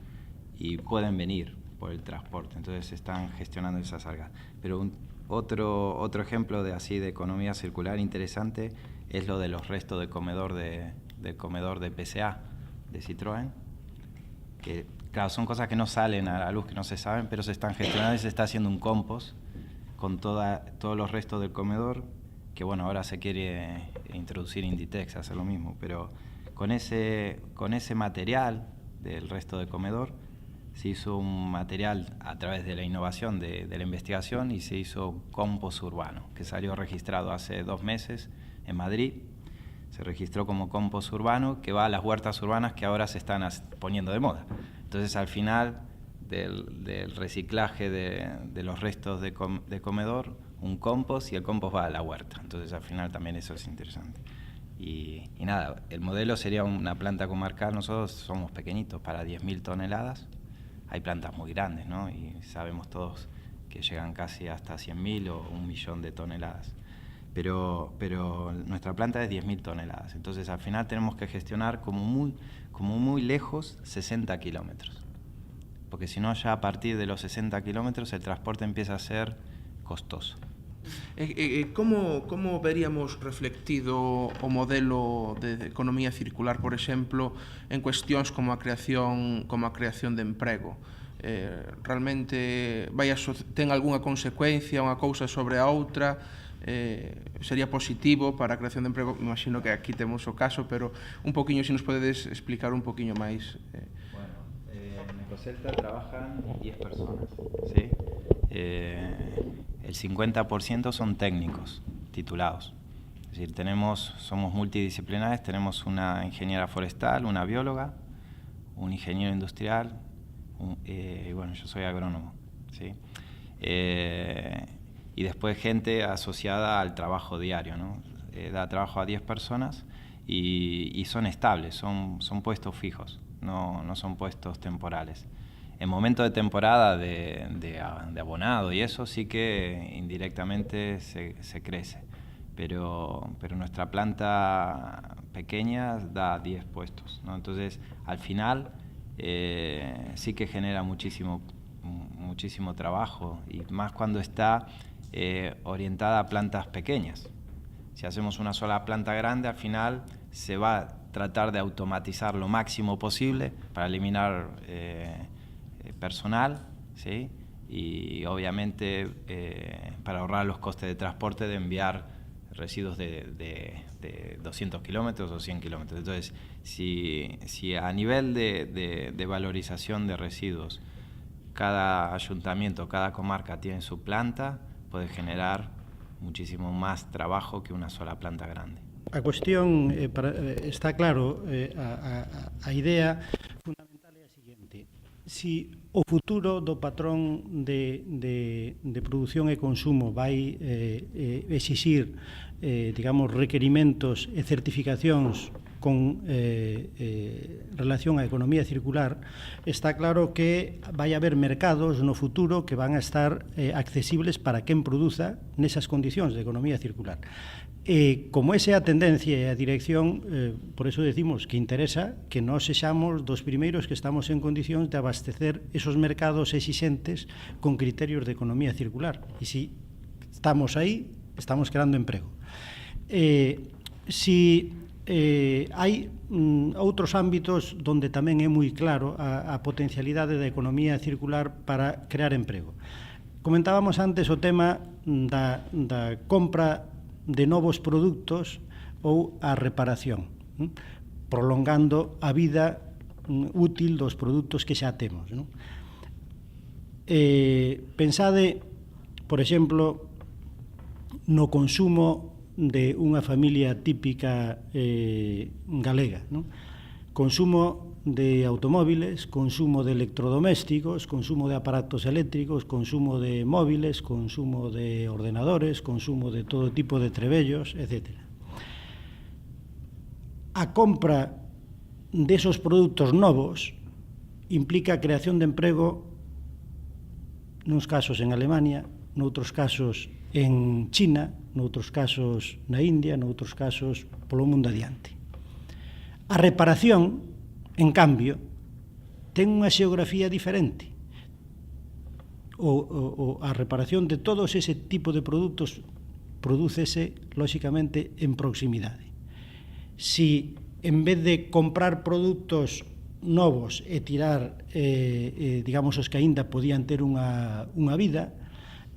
y pueden venir por el transporte, entonces se están gestionando esas algas. Pero otro ejemplo de economía circular interesante es lo de los restos de comedor de PCA, de Citroën, que claro, son cosas que no salen a la luz, que no se saben, pero se están gestionando y se está haciendo un compost con todos los restos del comedor, que bueno, ahora se quiere introducir Inditex, hacer lo mismo, pero con ese material del resto del comedor se hizo un material a través de la innovación de la investigación y se hizo compost urbano, que salió registrado hace 2 meses en Madrid. Se registró como compost urbano, que va a las huertas urbanas que ahora se están poniendo de moda. Entonces, al final del reciclaje de los restos de comedor, un compost, y el compost va a la huerta. Entonces, al final también eso es interesante. Y nada, el modelo sería una planta comarcal. Nosotros somos pequeñitos, para 10.000 toneladas. Hay plantas muy grandes, ¿no? Y sabemos todos que llegan casi hasta 100.000 o 1 millón de toneladas. Pero nuestra planta es 10.000 toneladas. Entonces, al final tenemos que gestionar como muy lejos 60 kilómetros. Porque si no, ya a partir de los 60 kilómetros el transporte empieza a ser costoso. Como veríamos reflectido o modelo de economía circular, por exemplo, en cuestións como a creación de emprego? Realmente ten algunha consecuencia unha cousa sobre a outra? Sería positivo para a creación de emprego? Imagino que aquí temos o caso, pero un poquinho, se nos podedes explicar un poquinho máis. Bueno, en Ecocelta trabajan 10 personas, ¿sí? El 50% son técnicos titulados. Es decir, somos multidisciplinares, tenemos una ingeniera forestal, una bióloga, un ingeniero industrial, y bueno, yo soy agrónomo, ¿sí? Y después gente asociada al trabajo diario, ¿no? Da trabajo a 10 personas y son estables, son puestos fijos, no son puestos temporales. En momentos de temporada de abonado y eso sí que indirectamente se crece, pero nuestra planta pequeña da 10 puestos, ¿no? Entonces, al final sí que genera muchísimo trabajo, y más cuando está orientada a plantas pequeñas. Si hacemos una sola planta grande, al final se va a tratar de automatizar lo máximo posible para eliminar personal, ¿sí? Y obviamente para ahorrar los costes de transporte de enviar residuos de 200 kilómetros o 100 kilómetros. Entonces, si a nivel de valorización de residuos cada ayuntamiento, cada comarca tiene su planta, puede generar muchísimo más trabajo que una sola planta grande. A cuestión, está claro, a idea fundamental é a seguinte: si o futuro do patrón de produción e consumo vai exixir, digamos, requerimentos e certificacións con relación á economía circular, está claro que vai haber mercados no futuro que van a estar accesibles para quen produza nesas condicións de economía circular. Como esa é a tendencia e a dirección, por eso decimos que interesa que nós sexamos dos primeiros que estamos en condicións de abastecer esos mercados exixentes con criterios de economía circular. E si estamos aí, estamos creando emprego. Hai outros ámbitos donde tamén é moi claro a potencialidade da economía circular para crear emprego. Comentábamos antes o tema da compra de novos produtos ou a reparación, prolongando a vida útil dos produtos que xa temos, non? Pensade, por exemplo, no consumo de unha familia típica galega, non? Consumo de automóviles, consumo de electrodomésticos, consumo de aparatos eléctricos, consumo de móviles, consumo de ordenadores, consumo de todo tipo de trebellos, etc. A compra desos produtos novos implica a creación de emprego nuns casos en Alemania, noutros casos en China, noutros casos na India, noutros casos polo mundo adiante. A reparación, en cambio, ten unha xeografía diferente. A reparación de todos ese tipo de produtos prodúcese, lóxicamente, en proximidade. Si en vez de comprar produtos novos e tirar, digamos, os que aínda podían ter unha vida,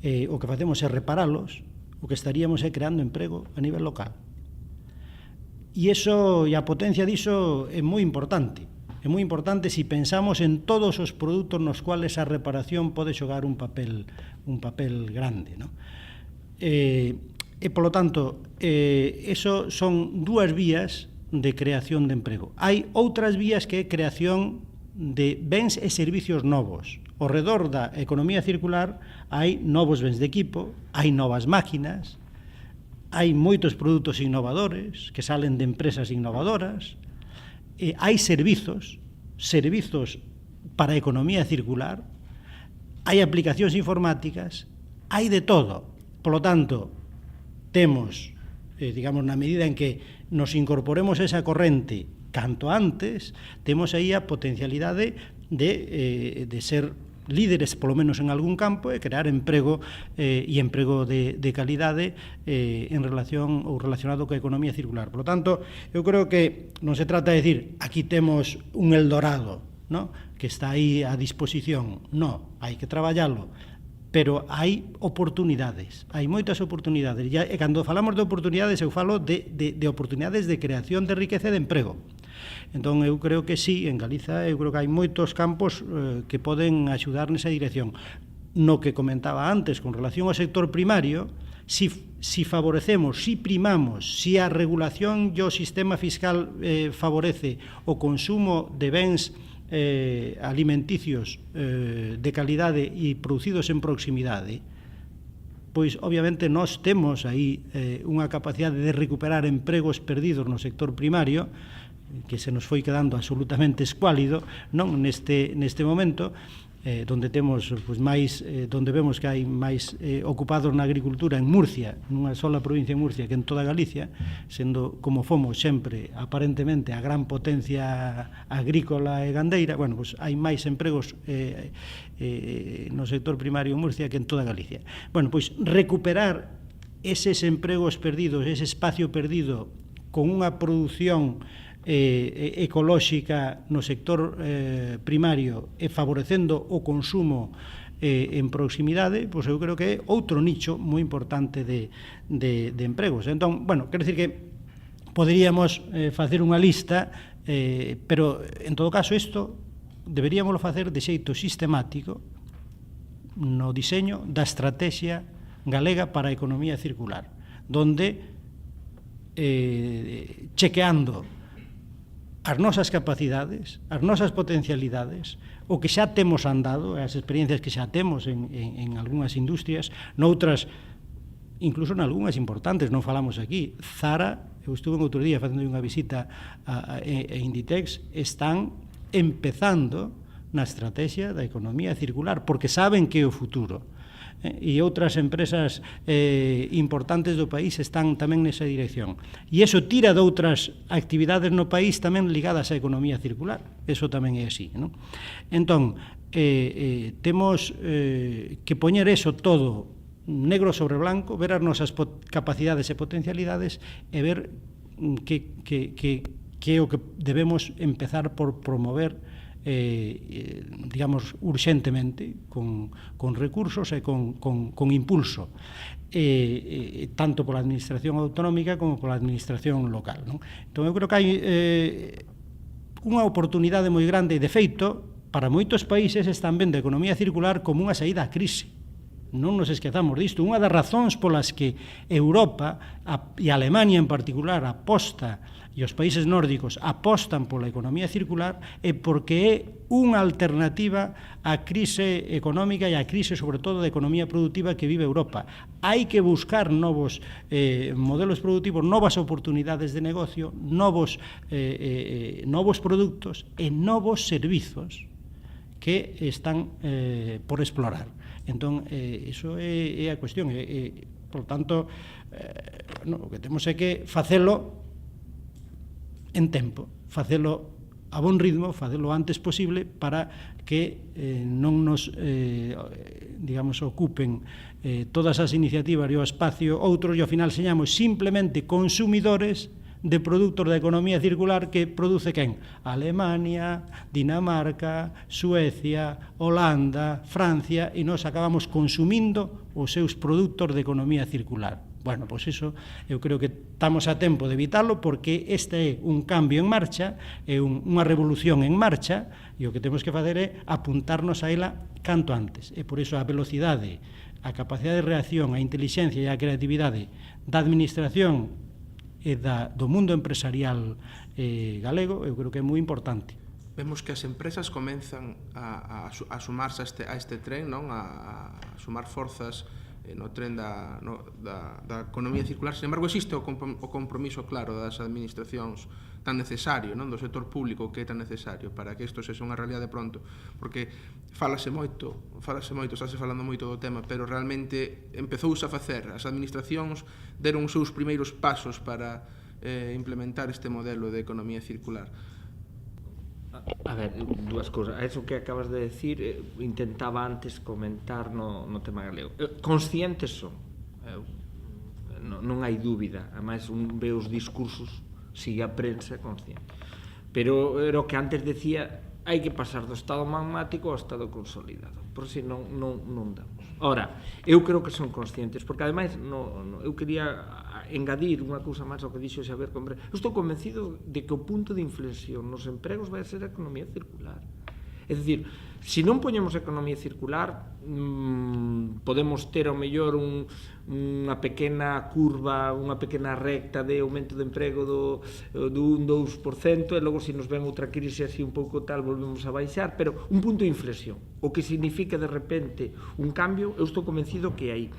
o que facemos é reparalos, o que estaríamos é creando emprego a nivel local. E iso, e a potencia diso é moi importante. É moi importante se pensamos en todos os produtos nos cuales a reparación pode xogar un papel grande, non? E, polo tanto, eso son dúas vías de creación de emprego. Hai outras vías que é creación de bens e servicios novos. Ao redor da economía circular hai novos bens de equipo, hai novas máquinas, hai moitos produtos innovadores que salen de empresas innovadoras, hai servizos para a economía circular, hai aplicacións informáticas, hai de todo. Por lo tanto, temos, digamos, na medida en que nos incorporemos a esa corrente canto antes, temos aí a potencialidade de ser líderes, polo menos en algún campo, e crear emprego e emprego de calidade en relación ou relacionado coa economía circular. Por lo tanto, eu creo que non se trata de decir aquí temos un Eldorado, ¿no?, que está aí a disposición. No, hai que traballalo. Pero hai oportunidades, hai moitas oportunidades. E cando falamos de oportunidades, eu falo de oportunidades de creación de riqueza e de emprego. Entón, eu creo que sí, en Galiza, eu creo que hai moitos campos que poden axudar nesa dirección. No que comentaba antes, con relación ao sector primario, si favorecemos, si primamos, si a regulación e o sistema fiscal favorece o consumo de bens alimenticios de calidade e producidos en proximidade, pois obviamente nós temos aí unha capacidade de recuperar empregos perdidos no sector primario que se nos foi quedando absolutamente escuálido, non, neste momento, donde temos pois máis, donde vemos que hai máis ocupados na agricultura en Murcia, nunha sola provincia en Murcia, que en toda Galicia, sendo como fomos sempre aparentemente a gran potencia agrícola e gandeira. Bueno, pois hai máis empregos no sector primario en Murcia que en toda Galicia. Bueno, pois recuperar eses empregos perdidos, ese espacio perdido con unha produción ecolóxica no sector primario e favorecendo o consumo en proximidade, pois eu creo que é outro nicho moi importante de empregos. Entón, bueno, quero dicir que poderíamos facer unha lista, pero en todo caso isto deberíamoslo facer de xeito sistemático no diseño da estrategia galega para a economía circular, donde chequeando as nosas capacidades, as nosas potencialidades, o que xa temos andado, as experiencias que xa temos en algunhas industrias, noutras, incluso en algunhas importantes, non falamos aquí. Zara, eu estuve outro día facendo unha visita a Inditex, están empezando na estrategia da economía circular, porque saben que é o futuro. E outras empresas importantes do país están tamén nesa dirección. E iso tira de outras actividades no país tamén ligadas á economía circular. Eso tamén é así, non? Entón, temos que poñer eso todo negro sobre blanco, ver as nosas capacidades e potencialidades e ver que é o que debemos empezar por promover digamos, urxentemente, con recursos e con impulso, tanto pola administración autonómica como pola administración local, non? Entón, eu creo que hai unha oportunidade moi grande, e de feito, para moitos países están vendo a economía circular como unha saída á crise. Non nos esquezamos disto. Unha das razóns polas que Europa e Alemania en particular aposta, e os países nórdicos apostan pola economía circular, é porque é unha alternativa á crise económica e á crise, sobre todo, da economía productiva que vive Europa. Hai que buscar novos modelos productivos, novas oportunidades de negocio, novos productos e novos servizos que están por explorar. Entón, iso é a cuestión. Por tanto, o que temos é que facelo en tempo, facelo a bon ritmo, facelo antes posible para que non nos, digamos, ocupen todas as iniciativas e o espacio outros, e ao final señamos simplemente consumidores de produtos da economía circular que produce quen? Alemania, Dinamarca, Suecia, Holanda, Francia, e nós acabamos consumindo os seus produtos de economía circular. Bueno, pois iso eu creo que estamos a tempo de evitarlo, porque este é un cambio en marcha, é unha revolución en marcha, e o que temos que facer é apuntarnos a ela canto antes. E por iso a velocidade, a capacidade de reacción, a inteligencia e a creatividade da administración e do mundo empresarial galego, eu creo que é moi importante. Vemos que as empresas comenzan a sumarse a este tren, non? A sumar forzas no tren da economía circular. Sin embargo, existe o compromiso claro das administracións tan necesario, non? Do sector público que é tan necesario para que isto sexa unha realidade pronto, porque falase moito, estáse falando moito do tema, pero realmente empezouse a facer. As administracións deron os seus primeiros pasos para implementar este modelo de economía circular. A ver, dúas cousas. A eso que acabas de decir, intentaba antes comentar no tema galego. Conscientes son, non hai dúbida. Ademais, ve os discursos, sigue a prensa consciente. Pero era o que antes decía, hai que pasar do estado magmático ao estado consolidado, por si non damos. Ora, eu creo que son conscientes, porque ademais eu quería engadir unha cousa máis ao que dixo Xavier Combre. Eu estou convencido de que o punto de inflexión nos empregos vai ser a economía circular. É dicir, se non poñemos economía circular, podemos ter ao mellor unha pequena curva, unha pequena recta de aumento de emprego do 1-2%, e logo se nos ven outra crise así un pouco tal, volvemos a baixar, pero un punto de inflexión, o que significa de repente un cambio, eu estou convencido que hai.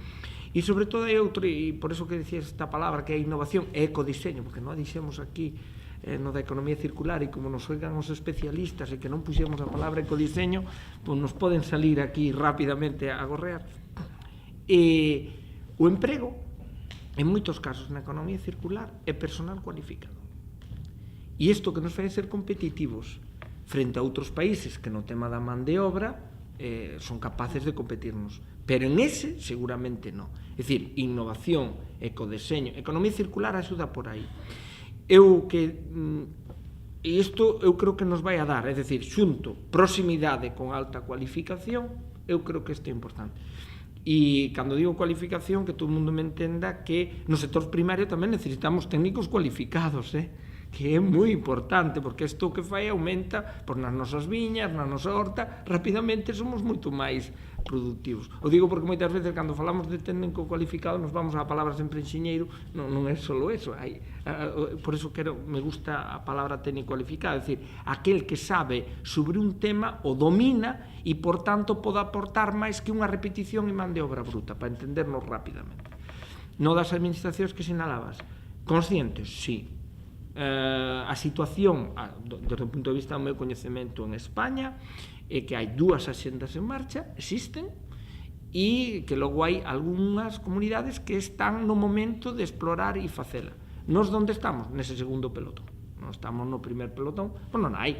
E sobre todo hai outro, e por eso que decías esta palabra, que é innovación e ecodiseño, porque non a dixemos aquí no da economía circular, e como nos oigan os especialistas e que non puxemos a palabra ecodiseño, pois nos poden salir aquí rapidamente a gorrear. E o emprego, en moitos casos na economía circular, é personal cualificado. E isto que nos fai ser competitivos frente a outros países que no tema da man de obra son capaces de competirnos, pero en ese seguramente non. É dicir, innovación, ecodeseño, economía circular axuda por aí. E isto eu creo que nos vai a dar, é dicir, xunto proximidade con alta cualificación, eu creo que isto é importante. E cando digo cualificación, que todo o mundo me entenda que no sector primario tamén necesitamos técnicos cualificados, que é moi importante, porque isto que fai aumenta nas nosas viñas, na nosa horta, rapidamente somos moito máis productivos. O digo porque moitas veces cando falamos de técnico cualificado nos vamos a palabras sempre enxeñeiro, non é só eso, por eso me gusta a palabra técnico cualificado, é dicir, aquel que sabe sobre un tema o domina e por tanto pode aportar máis que unha repetición e man de obra bruta, para entendernos rapidamente. No das administracións que sinalabas, conscientes, sí. A situación, desde o punto de vista do meu coñecemento en España, é que hai dúas axendas en marcha, existen, e que logo hai algunhas comunidades que están no momento de explorar e facela. Nos onde estamos? Nese segundo pelotón. Non estamos no primer pelotón, pois non hai.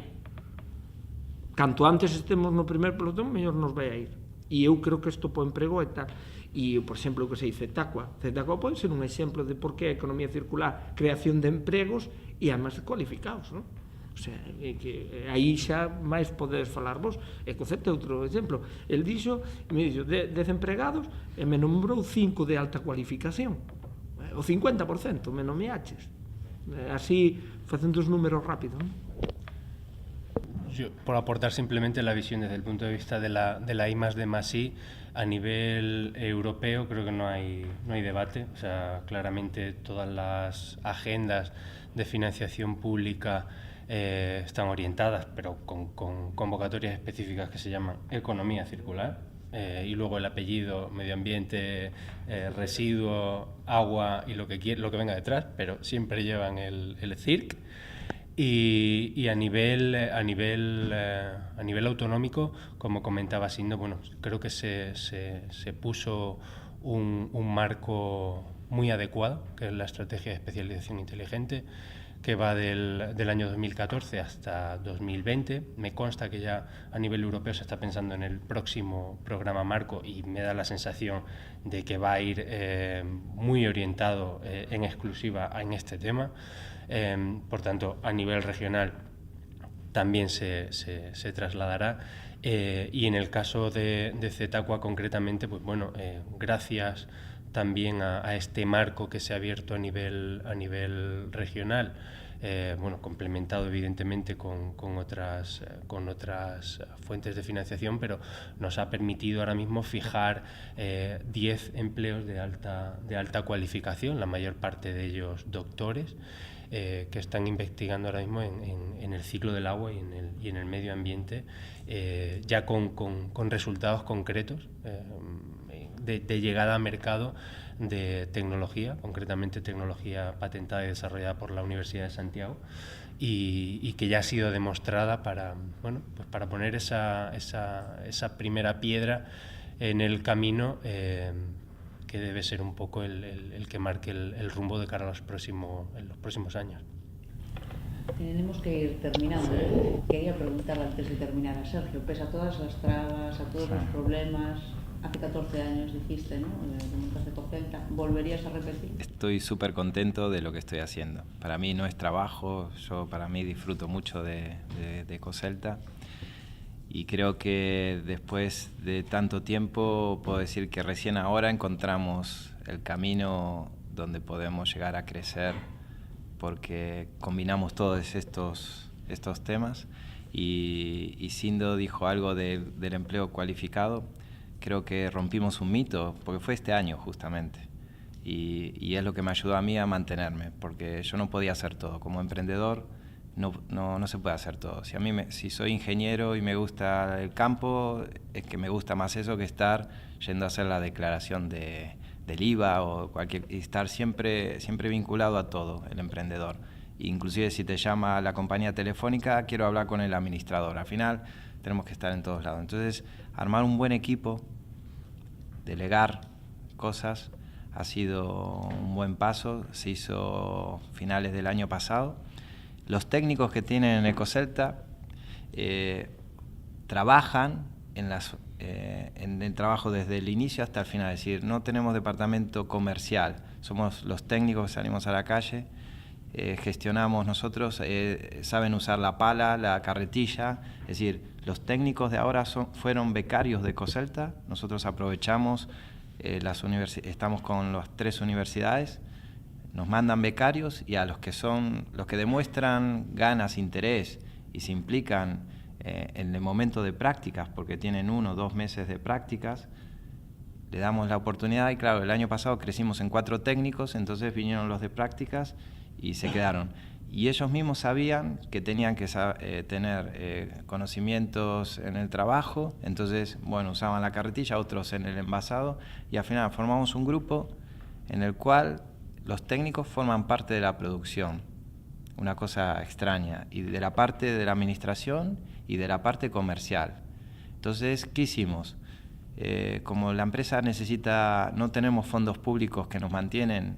Canto antes estemos no primer pelotón, mellor nos vai a ir. E eu creo que isto po emprego é tal. E, por exemplo, o que se dice Cetacua pode ser un exemplo de por que a economía circular, creación de empregos e además cualificados, non? O sea, que aí xa máis podedes falar vos. E concepto outro exemplo, el dixo, me dixo, 10 empregados e me nombrou 5 de alta cualificación, o 50% me nomeaches, así facendo os números rápidos, non? Yo, por aportar simplemente la visión desde el punto de vista de la I+D+I, a nivel europeo creo que no hay debate. O sea, claramente todas las agendas de financiación pública están orientadas, pero con convocatorias específicas que se llaman economía circular, y luego el apellido, medio ambiente, residuo, agua y lo que venga detrás, pero siempre llevan el CIRC. Y a nivel autonómico, como comentaba Sindo, bueno, creo que se puso un marco muy adecuado, que es la estrategia de especialización inteligente, que va del año 2014 hasta 2020. Me consta que ya a nivel europeo se está pensando en el próximo programa marco y me da la sensación de que va a ir muy orientado en exclusiva en este tema. Por tanto, a nivel regional también se trasladará. Y en el caso de Zetaqua concretamente, pues bueno, gracias también a este marco que se ha abierto a nivel regional, bueno, complementado evidentemente con otras fuentes de financiación, pero nos ha permitido ahora mismo fijar 10 empleos de alta cualificación, la mayor parte de ellos doctores, que están investigando ahora mismo en el ciclo del agua y en el medio ambiente, ya con resultados concretos de llegada a mercado de tecnología, concretamente tecnología patentada y desarrollada por la Universidad de Santiago, y que ya ha sido demostrada para poner esa primera piedra en el camino que debe ser un poco el que marque el rumbo de cara a los próximos años. Tenemos que ir terminando. Sí. Quería preguntarle antes de terminar a Sergio, pese a todas las trabas, a todos los problemas, hace 14 años dijiste, ¿no?, de montaste Coselta, ¿volverías a repetir? Estoy súper contento de lo que estoy haciendo. Para mí no es trabajo, para mí disfruto mucho de Coselta, y creo que después de tanto tiempo puedo decir que recién ahora encontramos el camino donde podemos llegar a crecer, porque combinamos todos estos temas, y Sindo dijo algo del empleo cualificado. Creo que rompimos un mito, porque fue este año justamente, y es lo que me ayudó a mí a mantenerme, porque yo no podía hacer todo. Como emprendedor no se puede hacer todo. Si soy ingeniero y me gusta el campo, es que me gusta más eso que estar yendo a hacer la declaración del IVA o y estar siempre vinculado a todo, el emprendedor. Inclusive si te llama la compañía telefónica, quiero hablar con el administrador. Al final tenemos que estar en todos lados. Entonces, armar un buen equipo, delegar cosas, ha sido un buen paso. Se hizo finales del año pasado. Los técnicos que tienen en Ecocelta trabajan en el trabajo desde el inicio hasta el final. Es decir, no tenemos departamento comercial, somos los técnicos que salimos a la calle, gestionamos nosotros, saben usar la pala, la carretilla. Es decir, los técnicos de ahora fueron becarios de Ecocelta. Nosotros aprovechamos, estamos con las 3 universidades, nos mandan becarios, y a los que demuestran ganas, interés y se implican en el momento de prácticas, porque tienen 1 o 2 meses de prácticas, le damos la oportunidad. Y claro, el año pasado crecimos en 4 técnicos, entonces vinieron los de prácticas y se quedaron. Y ellos mismos sabían que tenían que tener conocimientos en el trabajo, entonces, bueno, usaban la carretilla, otros en el envasado, y al final formamos un grupo en el cual los técnicos forman parte de la producción, una cosa extraña, y de la parte de la administración y de la parte comercial. Entonces, ¿qué hicimos? Como la empresa no tenemos fondos públicos que nos mantienen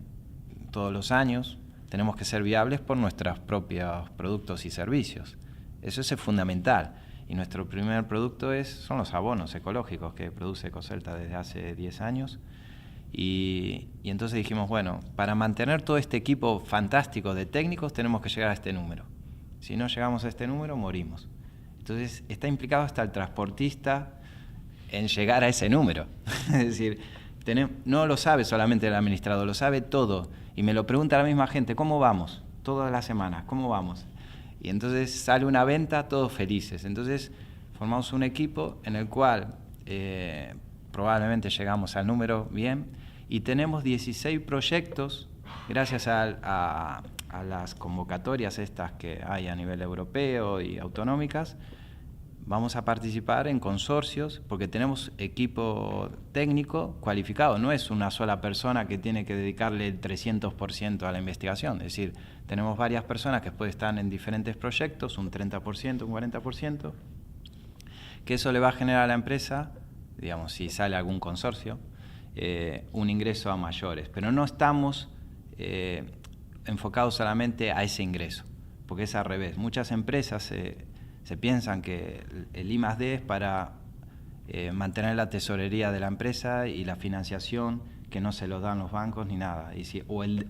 todos los años, tenemos que ser viables por nuestros propios productos y servicios. Eso es fundamental. Y nuestro primer producto son los abonos ecológicos que produce Ecocelta desde hace 10 años. Y entonces dijimos, bueno, para mantener todo este equipo fantástico de técnicos tenemos que llegar a este número. Si no llegamos a este número, morimos. Entonces está implicado hasta el transportista en llegar a ese número. Es decir, no lo sabe solamente el administrador, lo sabe todo. Y me lo pregunta la misma gente, ¿cómo vamos? Todas las semanas, ¿cómo vamos? Y entonces sale una venta, todos felices. Entonces formamos un equipo en el cual probablemente llegamos al número bien, y tenemos 16 proyectos, gracias a las convocatorias estas que hay a nivel europeo y autonómicas. Vamos a participar en consorcios porque tenemos equipo técnico cualificado. No es una sola persona que tiene que dedicarle el 300% a la investigación. Es decir, tenemos varias personas que pueden estar en diferentes proyectos, un 30%, un 40%, que eso le va a generar a la empresa, digamos, si sale algún consorcio, un ingreso a mayores. Pero no estamos enfocados solamente a ese ingreso, porque es al revés. Muchas empresas se piensan que el I+D es para mantener la tesorería de la empresa y la financiación, que no se lo dan los bancos ni nada.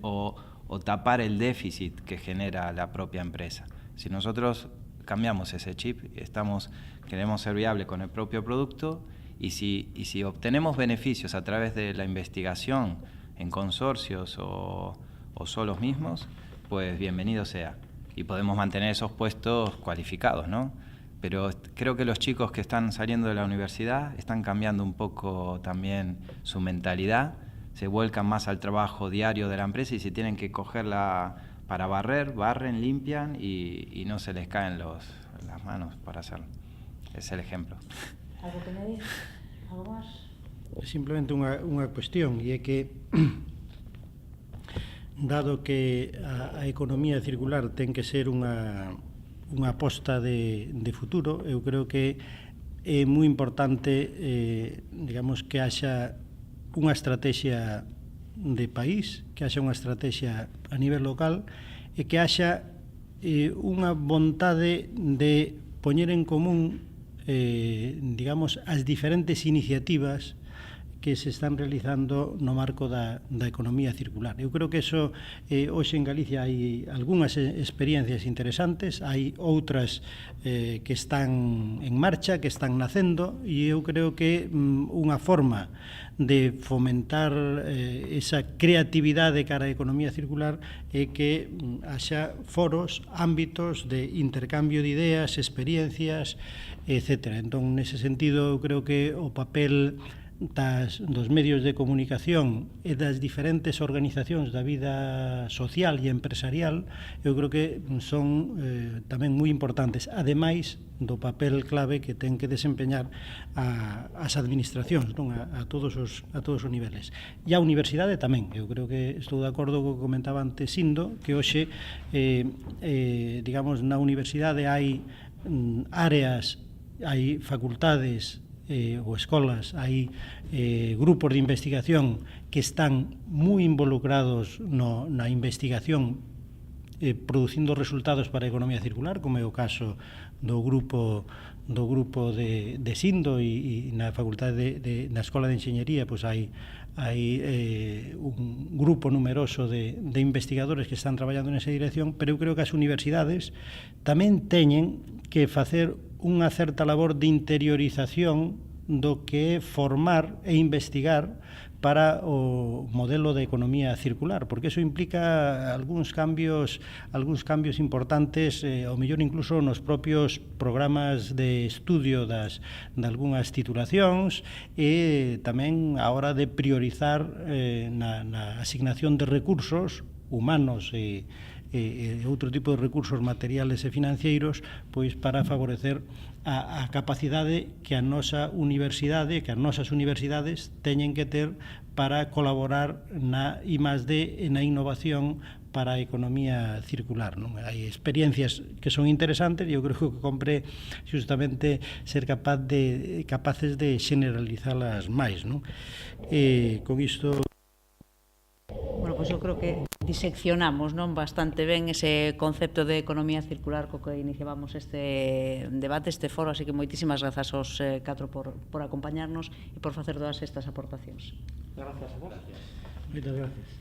O o tapar el déficit que genera la propia empresa. Si nosotros cambiamos ese chip y queremos ser viables con el propio producto, y si obtenemos beneficios a través de la investigación en consorcios o solos mismos, pues bienvenido sea. Y podemos mantener esos puestos cualificados, ¿no? Pero creo que los chicos que están saliendo de la universidad están cambiando un poco también su mentalidad, se vuelcan más al trabajo diario de la empresa, y si tienen que cogerla para barrer, barren, limpian y no se les caen las manos para hacerlo. Es el ejemplo. Algo que añadir? Algo más? Simplemente unha cuestión, e é que dado que a economía circular ten que ser unha aposta de futuro, eu creo que é moi importante digamos que haxa unha estrategia de país, que haxa unha estrategia a nivel local e que haxa unha vontade de poñer en común digamos as diferentes iniciativas que se están realizando no marco da economía circular. Eu creo que eso, hoxe en Galicia hai algunhas experiencias interesantes, hai outras que están en marcha, que están nacendo, e eu creo que unha forma de fomentar esa creatividade cara á economía circular é que haxa foros, ámbitos de intercambio de ideas, experiencias, etc. Entón, nese sentido, eu creo que o papel dos medios de comunicación e das diferentes organizacións da vida social e empresarial, eu creo que son tamén moi importantes, ademais do papel clave que ten que desempeñar as administracións, non? a todos os niveles. E a universidade tamén, eu creo que estou de acordo co que comentaba antes Sindo, que hoxe, digamos, na universidade hai áreas, hai facultades ou escolas, hai grupos de investigación que están moi involucrados na investigación producindo resultados para a economía circular, como é o caso do grupo de Sindo, e na facultade na Escola de Enxeñería pois hai un grupo numeroso de investigadores que están traballando nesa dirección, pero eu creo que as universidades tamén teñen que facer unha certa labor de interiorización do que é formar e investigar para o modelo de economía circular, porque eso implica algúns cambios importantes, ao mellor incluso nos propios programas de estudio de algunhas titulacións, e tamén a hora de priorizar na asignación de recursos humanos e outro tipo de recursos materiales e financeiros, pois para favorecer a capacidade que a nosa universidade, que as nosas universidades teñen que ter para colaborar na I+D e na innovación para a economía circular, non? Hai experiencias que son interesantes e eu creo que compre justamente ser capaces de generalizalas máis, non? Con isto... Bueno, pois eu creo que diseccionamos, non, bastante ben ese concepto de economía circular co que iniciábamos este debate, este foro, así que moitísimas grazas aos catro por acompañarnos e por facer todas estas aportacións. Gracias. Moitas gracias.